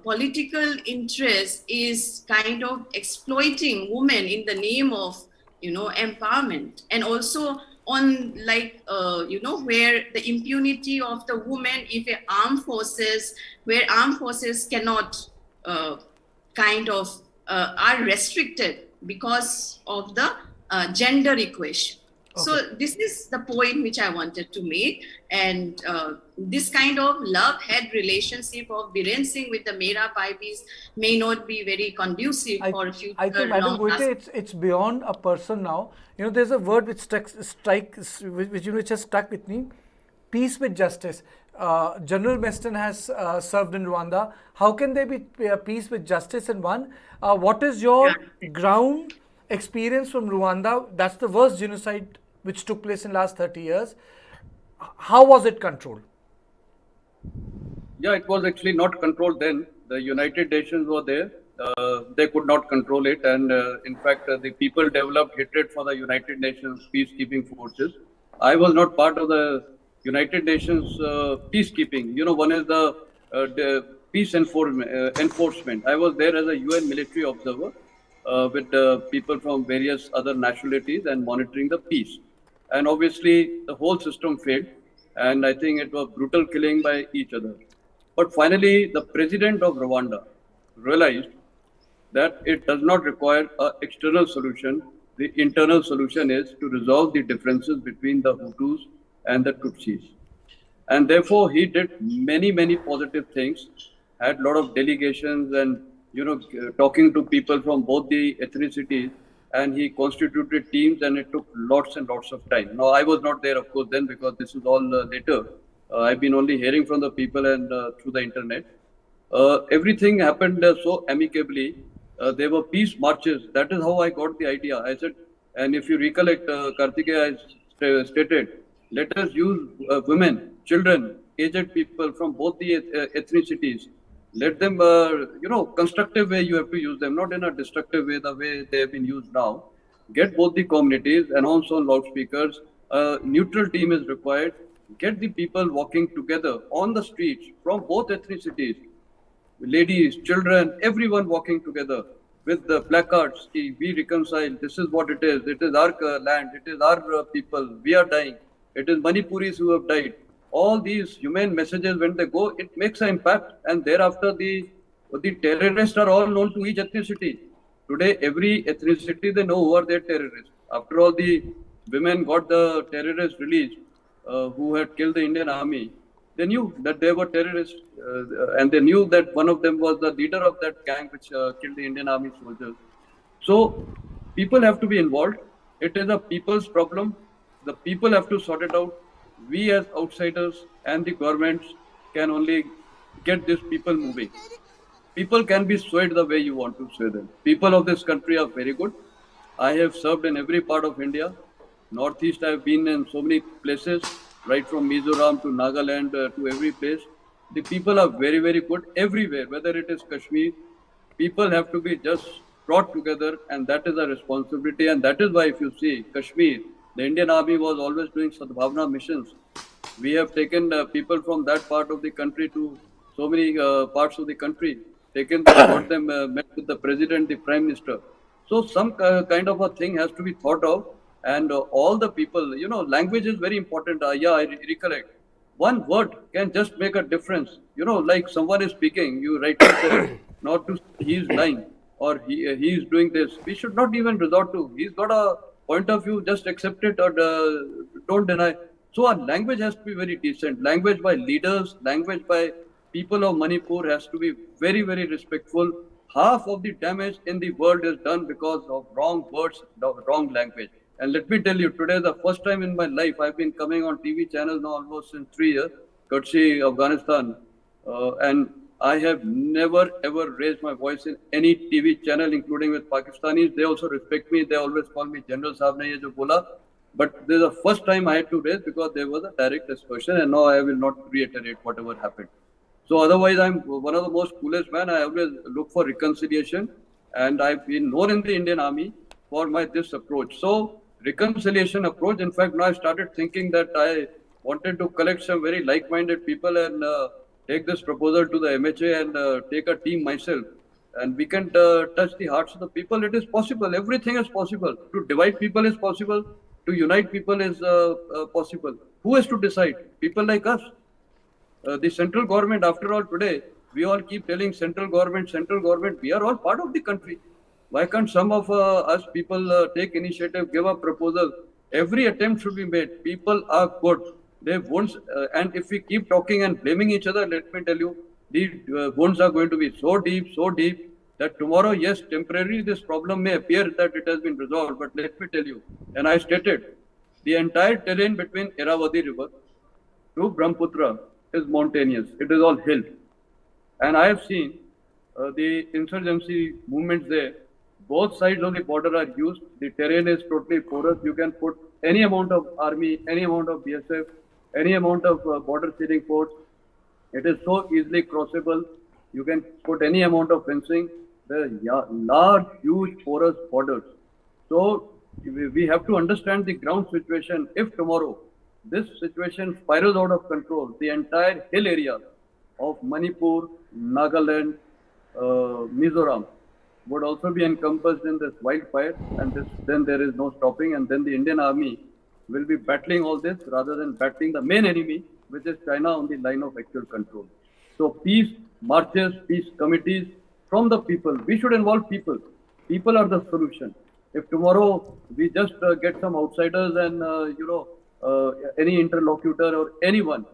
political interest is kind of exploiting women in the name of, empowerment, and also on where the impunity of the woman, if where armed forces cannot are restricted because of the gender equation. Okay. So this is the point which I wanted to make, and this kind of love-hate relationship of Biren Singh with the Mera Paibis may not be very conducive for future. I think, Madam Goite, it's beyond a person now. There's a word which which has stuck with me: peace with justice. General Meston has served in Rwanda. How can there be peace with justice in one? What is your ground experience from Rwanda? That's the worst genocide which took place in the last 30 years. How was it controlled? Yeah, it was actually not controlled then. The United Nations were there. They could not control it. And in fact, the people developed hatred for the United Nations peacekeeping forces. I was not part of the United Nations peacekeeping. One is the peace enforcement. I was there as a UN military observer with people from various other nationalities and monitoring the peace. And obviously, the whole system failed. And I think it was brutal killing by each other. But finally, the president of Rwanda realized that it does not require an external solution. The internal solution is to resolve the differences between the Hutus and the Tutsis. And therefore, he did many, many positive things, had a lot of delegations and, talking to people from both the ethnicities, and he constituted teams, and it took lots and lots of time. Now, I was not there, of course, then, because this is all later. I've been only hearing from the people and through the internet. Everything happened so amicably. There were peace marches. That is how I got the idea. I said, and if you recollect, Kartikeya stated, let us use women, children, aged people from both the ethnicities. Let them, constructive way you have to use them, not in a destructive way, the way they have been used now. Get both the communities, announce on loudspeakers, a neutral team is required. Get the people walking together on the streets from both ethnicities, ladies, children, everyone walking together with the placards. We reconcile. This is what it is. It is our land. It is our people. We are dying. It is Manipuris who have died. All these humane messages, when they go, it makes an impact. And thereafter, the terrorists are all known to each ethnicity. Today, every ethnicity, they know who are their terrorists. After all, the women got the terrorists released who had killed the Indian army. They knew that they were terrorists, and they knew that one of them was the leader of that gang which killed the Indian army soldiers. So people have to be involved. It is a people's problem. The people have to sort it out. We as outsiders and the governments can only get these people moving. People can be swayed the way you want to sway them. People of this country are very good. I have served in every part of India. Northeast, I have been in so many places, right from Mizoram to Nagaland to every place. The people are very, very good everywhere, whether it is Kashmir. People have to be just brought together, and that is a responsibility. And that is why, if you see, Kashmir, the Indian Army was always doing Sadbhavna missions. We have taken people from that part of the country to so many parts of the country, got them, met with the president, the prime minister. So some kind of a thing has to be thought of. And all the people, language is very important. Yeah, I recollect. One word can just make a difference. Like someone is speaking, you rightly said, not to say he is lying or he is doing this. We should not even resort to. He's got a point of view, just accept it or don't deny. So our language has to be very decent. Language by leaders, language by people of Manipur has to be very, very respectful. Half of the damage in the world is done because of wrong words, wrong language. And let me tell you, today the first time in my life I've been coming on TV channels now almost since 3 years, courtesy Afghanistan, and I have never ever raised my voice in any TV channel, including with Pakistanis. They also respect me. They always call me General Saab ne ye jo bola. But this is the first time I had to raise because there was a direct discussion, and now I will not reiterate whatever happened. So otherwise, I'm one of the most coolest man. I always look for reconciliation, and I've been known in the Indian Army for my this approach. So reconciliation approach. In fact, now I started thinking that I wanted to collect some very like-minded people and take this proposal to the MHA and take a team myself. And we can touch the hearts of the people. It is possible. Everything is possible. To divide people is possible. To unite people is possible. Who has to decide? People like us. The central government, after all, today, we all keep telling central government, we are all part of the country. Why can't some of us people take initiative, give a proposal? Every attempt should be made. People are good. They won't, and if we keep talking and blaming each other, let me tell you, the wounds are going to be so deep, that tomorrow, yes, temporarily this problem may appear that it has been resolved. But let me tell you, and I stated, the entire terrain between Irrawaddy River to Brahmaputra is mountainous. It is all hill. And I have seen the insurgency movements there. Both sides of the border are used. The terrain is totally porous. You can put any amount of army, any amount of BSF, any amount of border sealing force. It is so easily crossable. You can put any amount of fencing. There are large, huge, porous borders. So we have to understand the ground situation. If tomorrow this situation spirals out of control, the entire hill area of Manipur, Nagaland, Mizoram would also be encompassed in this wildfire, and then there is no stopping, and then the Indian Army will be battling all this rather than battling the main enemy, which is China, on the line of actual control. So peace marches, peace committees from the people. We should involve people. People are the solution. If tomorrow we just get some outsiders and any interlocutor or anyone,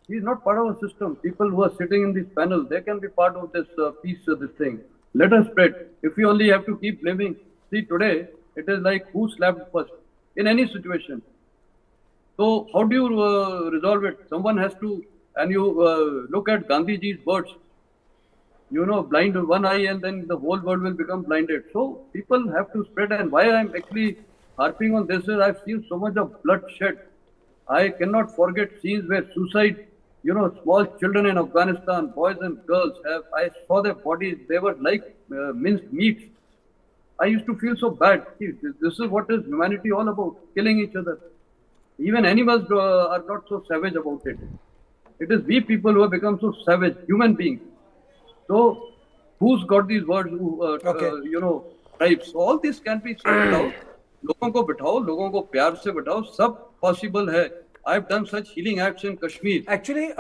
he is not part of a system. People who are sitting in these panels, they can be part of this peace, this thing. Let us spread. If we only have to keep blaming, see today it is like who slapped first in any situation. So how do you resolve it? Someone has to, and you look at Gandhiji's words. Blind one eye and then the whole world will become blinded. So people have to spread. And why I'm actually harping on this is I've seen so much of blood shed. I cannot forget scenes where suicide, small children in Afghanistan, boys and girls I saw their bodies, they were like minced meats. I used to feel so bad. See, this is what is humanity all about, killing each other. Even animals are not so savage about it. It is we people who have become so savage, human beings. So, who's got these words? Tribes. So all this can be sorted out. लोगों को बिठाओ, लोगों को प्यार से बिठाओ, सब possible है. I've done such healing acts in Kashmir. Actually,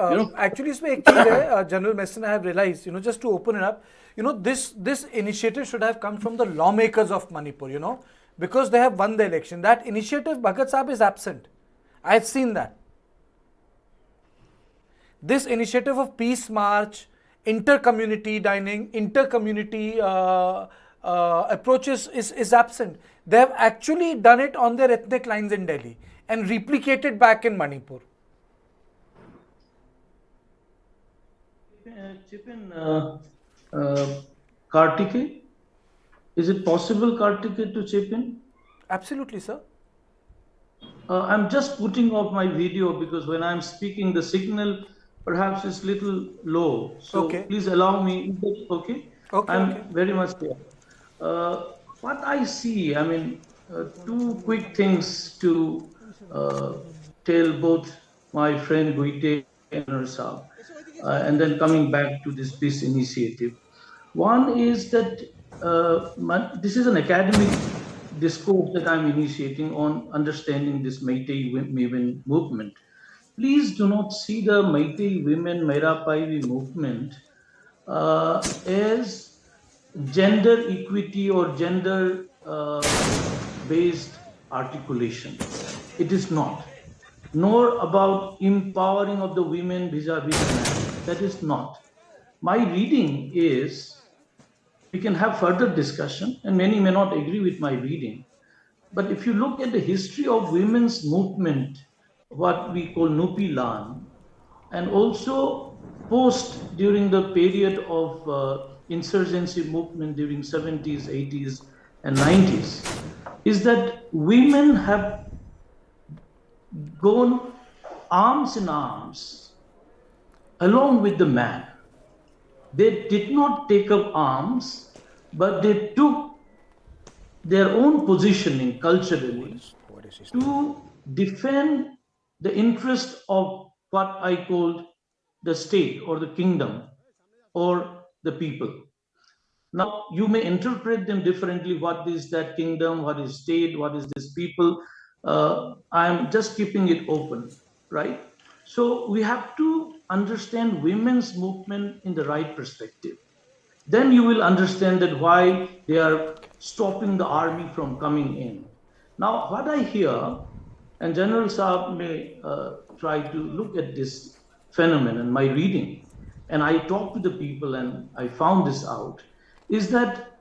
इसमें एक चीज है, General Messin, I have realized, just to open it up, this initiative should have come from the lawmakers of Manipur, because they have won the election. That initiative, Bhagat Saab, is absent. I've seen that. This initiative of peace march, inter-community dining, inter-community approaches is absent. They have actually done it on their ethnic lines in Delhi and replicated back in Manipur. Chipin, Kartike, is it possible, Kartike, to chip in? Absolutely, sir. I'm just putting off my video because when I'm speaking, the signal perhaps is little low. So please allow me. Okay? I'm very much here. What I see, two quick things to tell both my friend Guite and herself, and then coming back to this peace initiative. One is that this is an academic discourse that I'm initiating on understanding this meitei women movement. Please do not see the meitei women Meirapai movement as gender equity or gender based articulation. It is not. Nor about empowering of the women vis-a-vis men. That is not. My reading is, we can have further discussion, and many may not agree with my reading, But if you look at the history of women's movement, what we call Nupi Lan, and also post during the period of insurgency movement during 70s, 80s, and 90s, is that women have gone arms in arms along with the man. They did not take up arms, but they took their own positioning culturally to defend the interest of what I called the state or the kingdom or the people. Now, you may interpret them differently. What is that kingdom? What is state? What is this people? I'm just keeping it open, right? So we have to understand women's movement in the right perspective. Then you will understand that why they are stopping the army from coming in. Now, what I hear, and General Saab may try to look at this phenomenon, my reading, and I talked to the people and I found this out, is that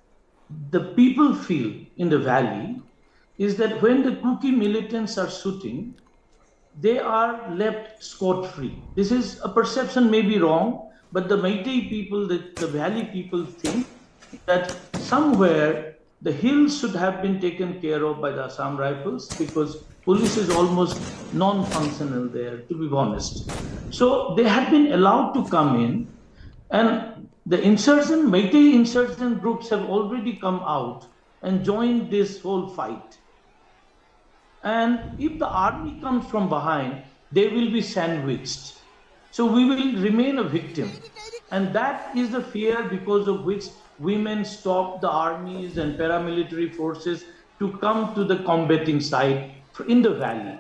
the people feel in the valley is that when the Kuki militants are shooting, they are left scot-free. This is a perception, may be wrong, but the Meitei people, the valley people think that somewhere the hills should have been taken care of by the Assam Rifles because police is almost non-functional there, to be honest. So they have been allowed to come in, and the Meitei insurgent groups have already come out and joined this whole fight. And if the army comes from behind, they will be sandwiched. So we will remain a victim. And that is the fear because of which women stop the armies and paramilitary forces to come to the combating side in the valley.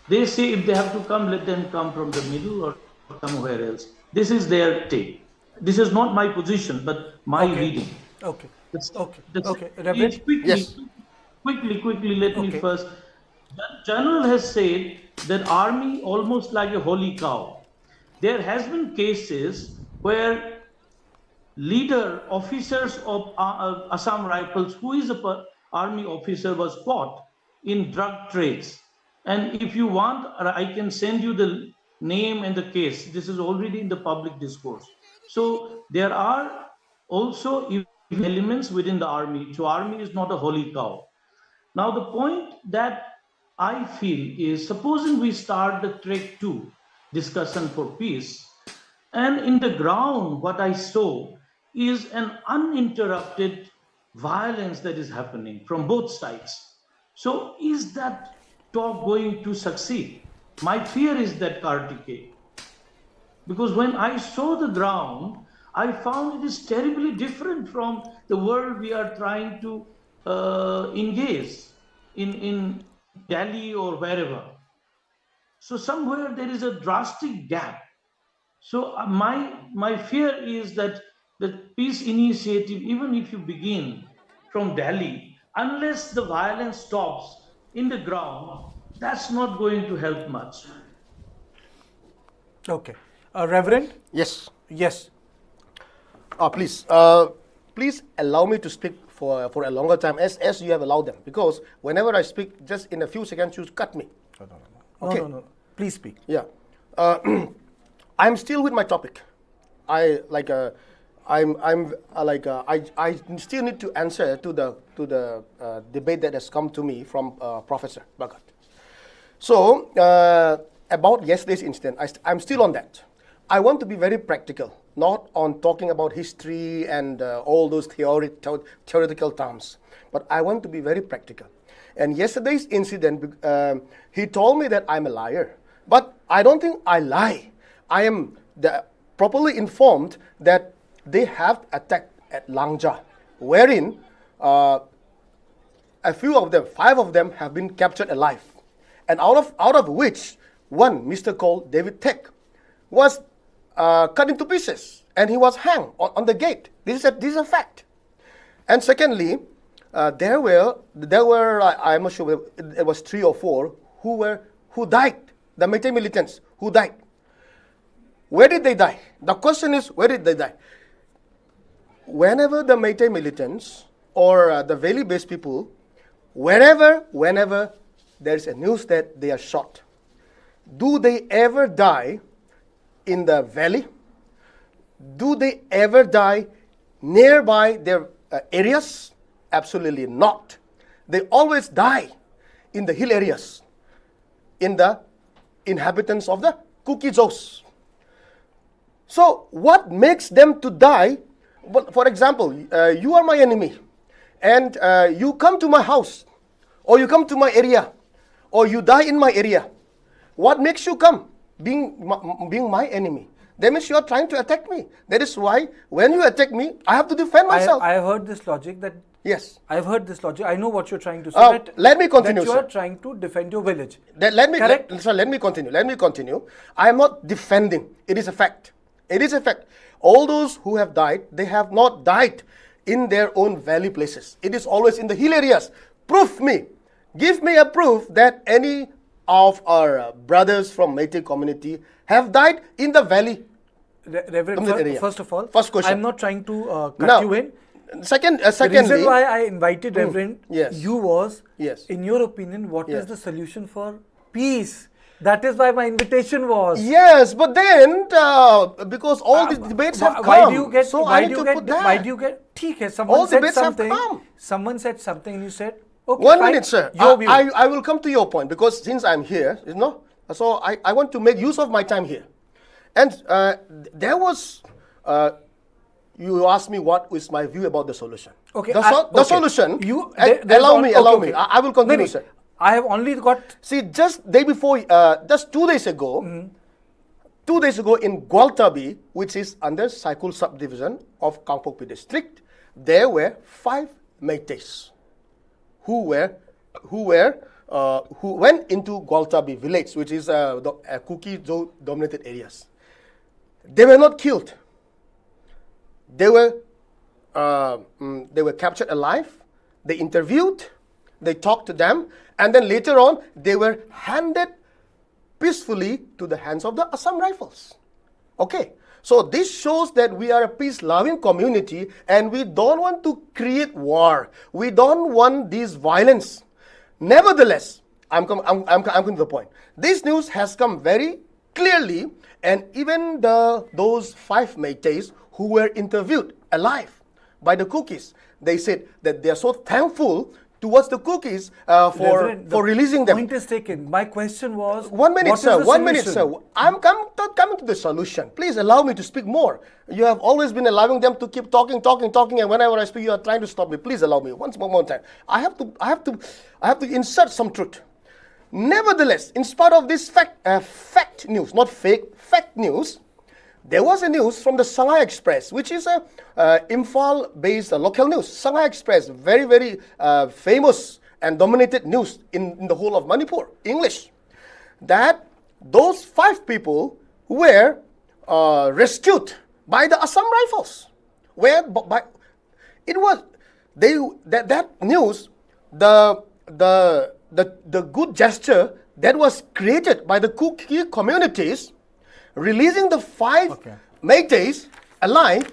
They say if they have to come, let them come from the middle or somewhere else. This is their take. This is not my position, but my reading. Okay. Okay. Yes. Quickly, let me first. General has said that army almost like a holy cow. There has been cases where leader officers of Assam Rifles, who is a army officer, was caught in drug trades. And if you want, I can send you the name and the case. This is already in the public discourse. So there are also elements within the army. So army is not a holy cow. Now the point that I feel is, supposing we start the Trek 2 discussion for peace, and in the ground, what I saw is an uninterrupted violence that is happening from both sides. So is that talk going to succeed? My fear is that, Kartikeya, because when I saw the ground, I found it is terribly different from the world we are trying to engage in Delhi or wherever. So somewhere there is a drastic gap. So my fear is that the peace initiative, even if you begin from Delhi, unless the violence stops in the ground, that's not going to help much. Okay. Reverend? Yes. Yes. Please allow me to speak for a longer time as you have allowed them, because whenever I speak, just in a few seconds, you cut me. Okay. No. Please speak. Yeah. I'm still with my topic. I still need to answer to the debate that has come to me from Professor Bhagat. So about yesterday's incident, I'm still on that. I want to be very practical, not on talking about history and all those theoretical terms, but I want to be very practical. And yesterday's incident, he told me that I'm a liar, but I don't think I lie. I am properly informed that they have attacked at Langja, wherein a few of them, 5 of them, have been captured alive, and out of which one, Mr. called David Tech, was cut into pieces, and he was hanged on the gate. This is a fact. And secondly, there were I'm not sure it was 3 or 4 who died. The Meitei militants who died. Where did they die? The question is, where did they die? Whenever the Meitei militants or the valley-based people whenever there's a news that they are shot, do they ever die in the valley? Do they ever die nearby their areas? Absolutely not. They always die in the hill areas, in the inhabitants of the Kuki zones. So what makes them to die? Well, for example, you are my enemy, and you come to my house, or you come to my area, or you die in my area. What makes you come? Being my enemy. That means you are trying to attack me. That is why when you attack me, I have to defend myself. I have heard this logic that. Yes. I've heard this logic. I know what you're trying to say. Let me continue, that you sir. are trying to defend your village. Let me continue. Let me continue. I am not defending. It is a fact. It is a fact. All those who have died, they have not died in their own valley places. It is always in the hill areas. Prove me. Give me a proof that any of our brothers from Meitei community have died in the valley. Reverend, first of all, first question. I'm not trying to cut you in. Secondly, the reason why I invited Reverend yes. you was, yes. in your opinion, what yes. is the solution for peace? That is why my invitation was. Yes, but then because all the debates have come, why do you get? So why I do you need get? to put that. Why do you get? Someone all said debates something. Have come. Someone said something, and you said, "Okay, One fine. minute, sir. Your view." I will come to your point because since I'm here, you know, so I want to make use of my time here. And there was, you asked me what is my view about the solution. Okay. The solution. You allow me. I will continue, sir. I have only got. See, just day before, just 2 days ago. 2 days ago in Gwaltabi, which is under Saikul subdivision of Kangpokpi district, there were 5 Meiteis who went into Gwaltabi village, which is the Kuki dominated areas. They were not killed. They were captured alive. They interviewed. They talked to them, and then later on they were handed peacefully to the hands of the Assam Rifles. Okay, so this shows that we are a peace-loving community and we don't want to create war. We don't want this violence. Nevertheless, I'm coming to the point. This news has come very clearly, and even those 5 Meiteis who were interviewed alive by the Kukis, they said that they are so thankful towards the Kukis for releasing them. Point is taken. My question was. 1 minute, sir. 1 minute, sir. I'm coming to the solution. Please allow me to speak more. You have always been allowing them to keep talking, and whenever I speak, you are trying to stop me. Please allow me once more time. I have to insert some truth. Nevertheless, in spite of this fact news, not fake, fact news, there was a news from the Shanghai Express, which is a Imphal-based local news. Shanghai Express, very, very famous and dominated news in the whole of Manipur, English, that those 5 people were rescued by the Assam Rifles. That news, the good gesture that was created by the Kuki communities, releasing the 5 Meiteis alive,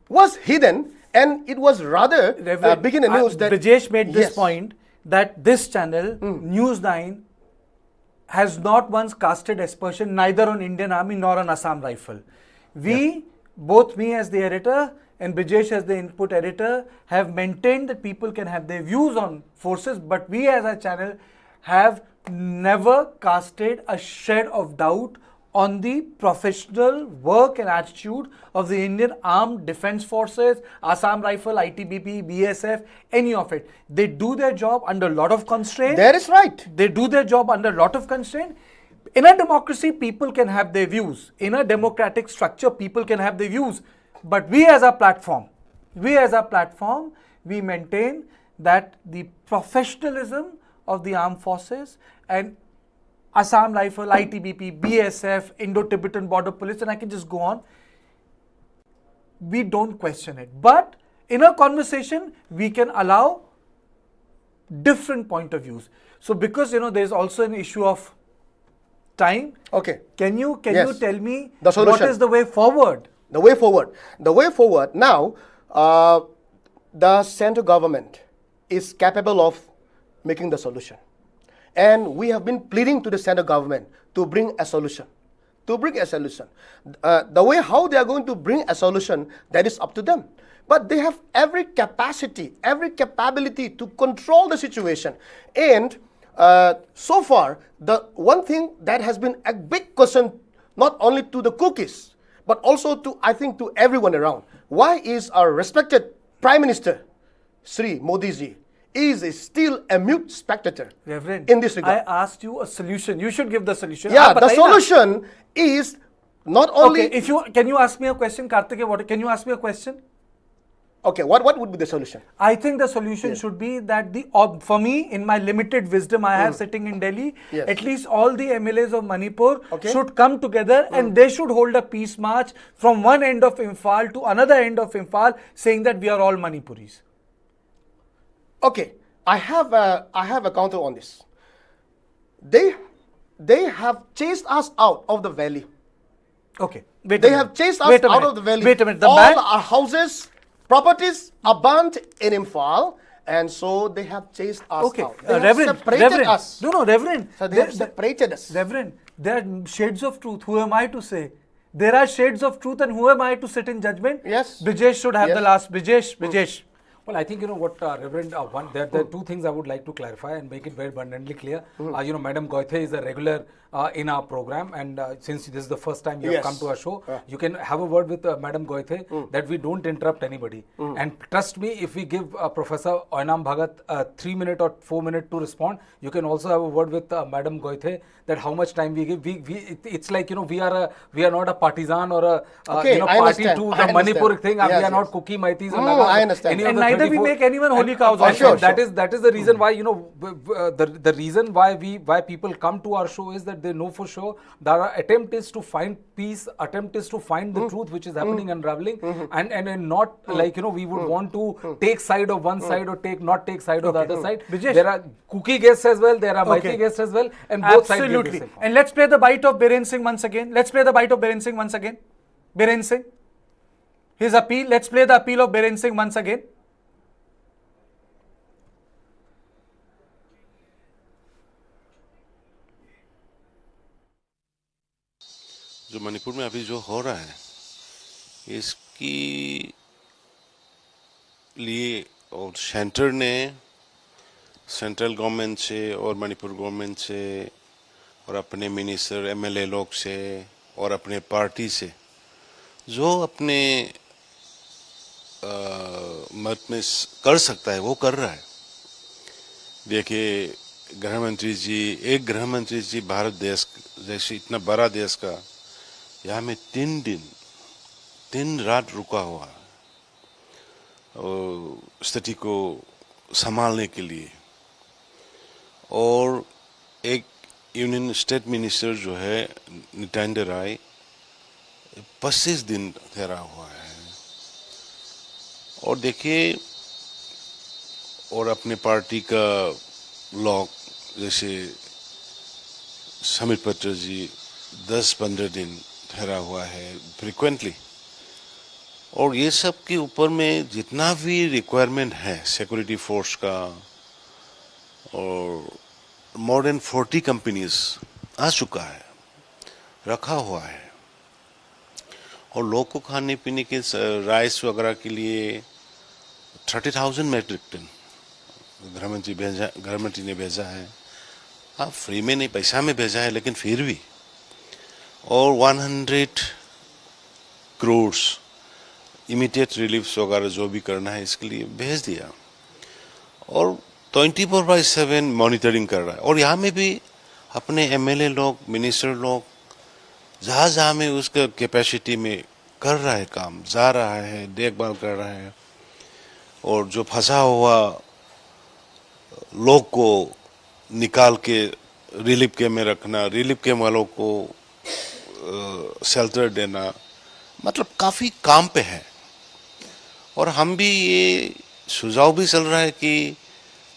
was hidden, and it was rather big in the news that Brijesh made this point that this channel, News 9, has not once casted aspersion neither on Indian Army nor on Assam Rifle. Both me as the editor and Brijesh as the input editor, have maintained that people can have their views on forces, but we as a channel have never casted a shred of doubt on the professional work and attitude of the Indian Armed Defence Forces, Assam Rifle, ITBP, BSF, any of it. They do their job under a lot of constraint. That is right. They do their job under a lot of constraint. In a democracy, people can have their views. In a democratic structure, people can have their views. But we as a platform, we maintain that the professionalism of the armed forces and Assam Rifle, ITBP, BSF, Indo-Tibetan Border Police, and I can just go on, we don't question it. But in a conversation, we can allow different point of views. So because, there is also an issue of time. Okay. Can you tell me the solution. What is the way forward? The way forward now, the central government is capable of making the solution. And we have been pleading to the central government to bring a solution. The way how they are going to bring a solution, that is up to them. But they have every capacity, every capability to control the situation. And so far, the one thing that has been a big question, not only to the Kukis, but also to, I think, to everyone around. Why is our respected Prime Minister, Sri Modi ji, is still a mute spectator Reverend, in this regard? I asked you a solution. You should give the solution. Yeah, the solution is not only... Okay, can you ask me a question, Karthike? Can you ask me a question? Okay, what would be the solution? I think the solution should be that for me, in my limited wisdom I have sitting in Delhi, at least all the MLAs of Manipur should come together and they should hold a peace march from one end of Imphal to another end of Imphal, saying that we are all Manipuris. Okay, I have a counter on this. They have chased us out of the valley. Okay, they have chased us out of the valley. Wait a minute. All our houses, properties are burnt in Imphal, and so they have chased us out. They have separated us. No, Reverend. So they have separated us. Reverend, there are shades of truth. Who am I to say? There are shades of truth, and who am I to sit in judgment? Yes. Brijesh should have the last. Brijesh. Well, I think, what, Reverend, there are two things I would like to clarify and make it very abundantly clear. Madam Goithe is a regular in our program, and since this is the first time you have come to our show, you can have a word with Madam Goithe that we don't interrupt anybody. And trust me, if we give Professor Oinam Bhagat 3 minutes or 4 minutes to respond, you can also have a word with Madam Goithe that how much time we give. It's like, we are not a partisan or a party to the Manipur thing. We are not Kuki, Meitis, I understand. And neither we make anyone holy cows. That is the reason why, the reason why people come to our show is that they know for sure that our attempt is to find peace, attempt is to find the truth which is happening, unraveling, and not like, we would want to take side of one side or not take side of the other side. Brijesh. There are Kuki guests as well, there are Meitei guests as well, and both sides. Absolutely. And let's play the bite of Biren Singh once again. Biren Singh. His appeal. Let's play the appeal of Biren Singh once again. जो मणिपुर में अभी जो हो रहा है इसकी लिए और सेंट्रल गवर्नमेंट से और मणिपुर गवर्नमेंट से और अपने मिनिस्टर एमएलए लोग से और अपने पार्टी से जो अपने मत में कर सकता है वो कर रहा है। देखिए एक गृह मंत्री जी भारत देश जैसे इतना बड़ा देश का यहाँ में 3 रात रुका हुआ और स्थिति को संभालने के लिए, और एक यूनियन स्टेट मिनिस्टर जो है नित्यानंद राय 25 दिन ठहरा हुआ है। और देखिए, और अपने पार्टी का लोग जैसे समित पत्र जी 10-15 दिन ठहरा हुआ है फ्रीक्वेंटली। और ये सब के ऊपर में जितना भी रिक्वायरमेंट है सिक्योरिटी फोर्स का, और मोर देन 40 कंपनीज आ चुका है, रखा हुआ है, और लोग को खाने पीने के राइस वगैरह के लिए 30,000 मेट्रिक टन गृहमंत्री ने भेजा है। हाँ, फ्री में नहीं, पैसा में भेजा है, लेकिन फिर भी। और 100 करोड़ इमीडिएट रिलीफ वगैरह जो भी करना है इसके लिए भेज दिया, और 24/7 मॉनिटरिंग कर रहा है। और यहाँ में भी अपने एमएलए लोग, मिनिस्टर लोग जहाँ में उसका कैपेसिटी में कर रहा है काम, जा रहा है, देखभाल कर रहा है, और जो फंसा हुआ लोग को निकाल के रिलीफ कैंप में रखना, रिलीफ कैंप वालों को शेल्टर देना, मतलब काफ़ी काम पे है। और हम भी ये सुझाव भी चल रहा है कि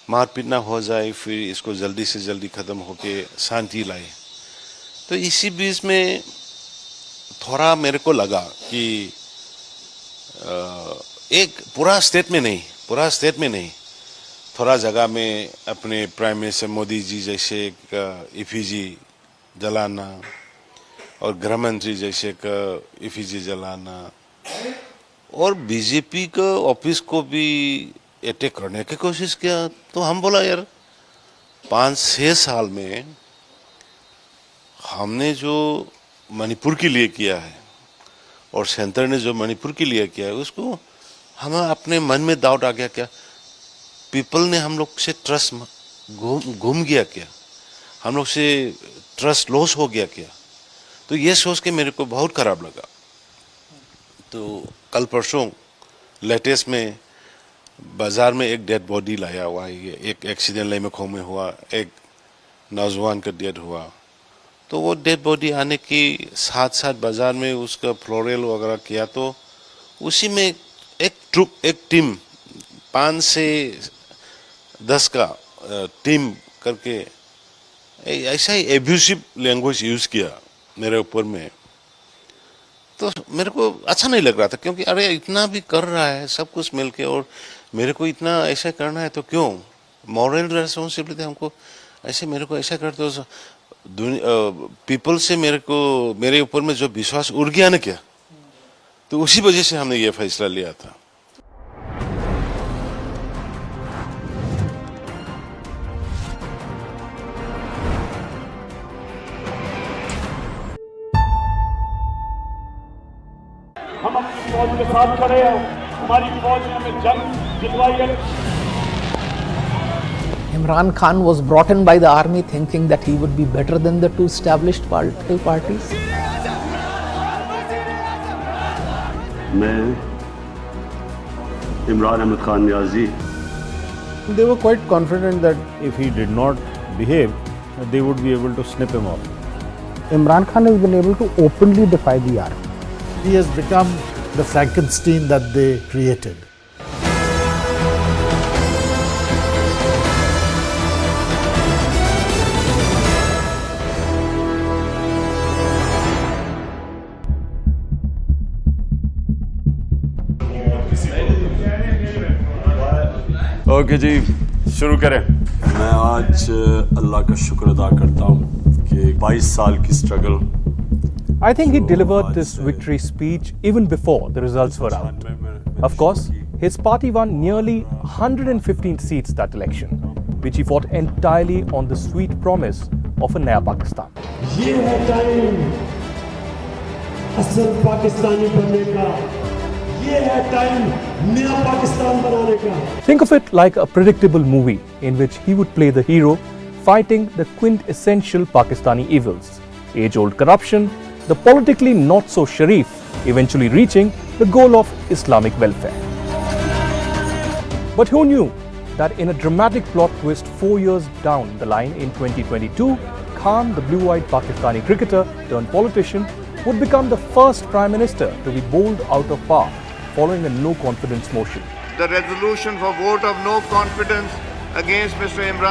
मारपीट ना हो जाए, फिर इसको जल्दी से जल्दी ख़त्म होके शांति लाए। तो इसी बीच में थोड़ा मेरे को लगा कि एक पूरा स्टेट में नहीं, थोड़ा जगह में अपने प्राइम मिनिस्टर मोदी जी जैसे एक इफिजी जलाना और गृह मंत्री जैसे एक इफिजी जलाना और बीजेपी का ऑफिस को भी अटैक करने की कोशिश किया। तो हम बोला यार 5-6 साल में हमने जो मणिपुर के लिए किया है और सेंटर ने जो मणिपुर के लिए किया है उसको हमें अपने मन में डाउट आ गया क्या पीपल ने हम लोग से ट्रस्ट घूम गया क्या, हम लोग से ट्रस्ट लॉस हो गया क्या। तो ये सोच के मेरे को बहुत खराब लगा। तो कल परसों लेटेस्ट में बाजार में एक डेड बॉडी लाया हुआ है, ये एक एक्सीडेंट लेमेखो में हुआ, एक नौजवान का डेड हुआ। तो वो डेड बॉडी आने के साथ साथ बाजार में उसका फ्लोरल वगैरह किया। तो उसी में एक टीम 5 से 10 का टीम करके ऐसा ही एब्यूसिव लैंग्वेज यूज किया मेरे ऊपर में। तो मेरे को अच्छा नहीं लग रहा था क्योंकि अरे इतना भी कर रहा है सब कुछ मिलके और मेरे को इतना ऐसा करना है तो क्यों, मॉरल रेस्पॉन्सिबिलिटी हमको ऐसे मेरे को ऐसा करते हो पीपल से मेरे ऊपर में जो विश्वास उड़ गया ना क्या, तो उसी वजह से हमने ये फैसला लिया था। हम अपनी फौज के साथ खड़े हैं, हमारी फौज ने हमें जंग जितवाई है। Imran Khan was brought in by the army thinking that he would be better than the two established political parties. मैं Imran Ahmed Khan Niazi. They were quite confident that if he did not behave, they would be able to snip him off. Imran Khan has been able to openly defy the army. He has become the Frankenstein that they created. Okay ji, शुरू करें। मैं आज अल्लाह का शुक्र अदा करता हूँ कि 22 साल की struggle. I think he delivered this victory speech even before the results were out. Of course, his party won nearly 115 seats that election, which he fought entirely on the sweet promise of a Naya Pakistan. ये है time असल पाकिस्तानी बनने का, ये है time नया पाकिस्तान बनाने का। Think of it like a predictable movie in which he would play the hero fighting the quintessential Pakistani evils, age-old corruption, the politically not so sharif, eventually reaching the goal of Islamic welfare. But who knew that in a dramatic plot twist 4 years down the line in 2022, Khan, the blue-eyed Pakistani cricketer turned politician, would become the first Prime Minister to be bowled out of power following a no-confidence motion. The resolution for vote of no confidence against Mr. Imran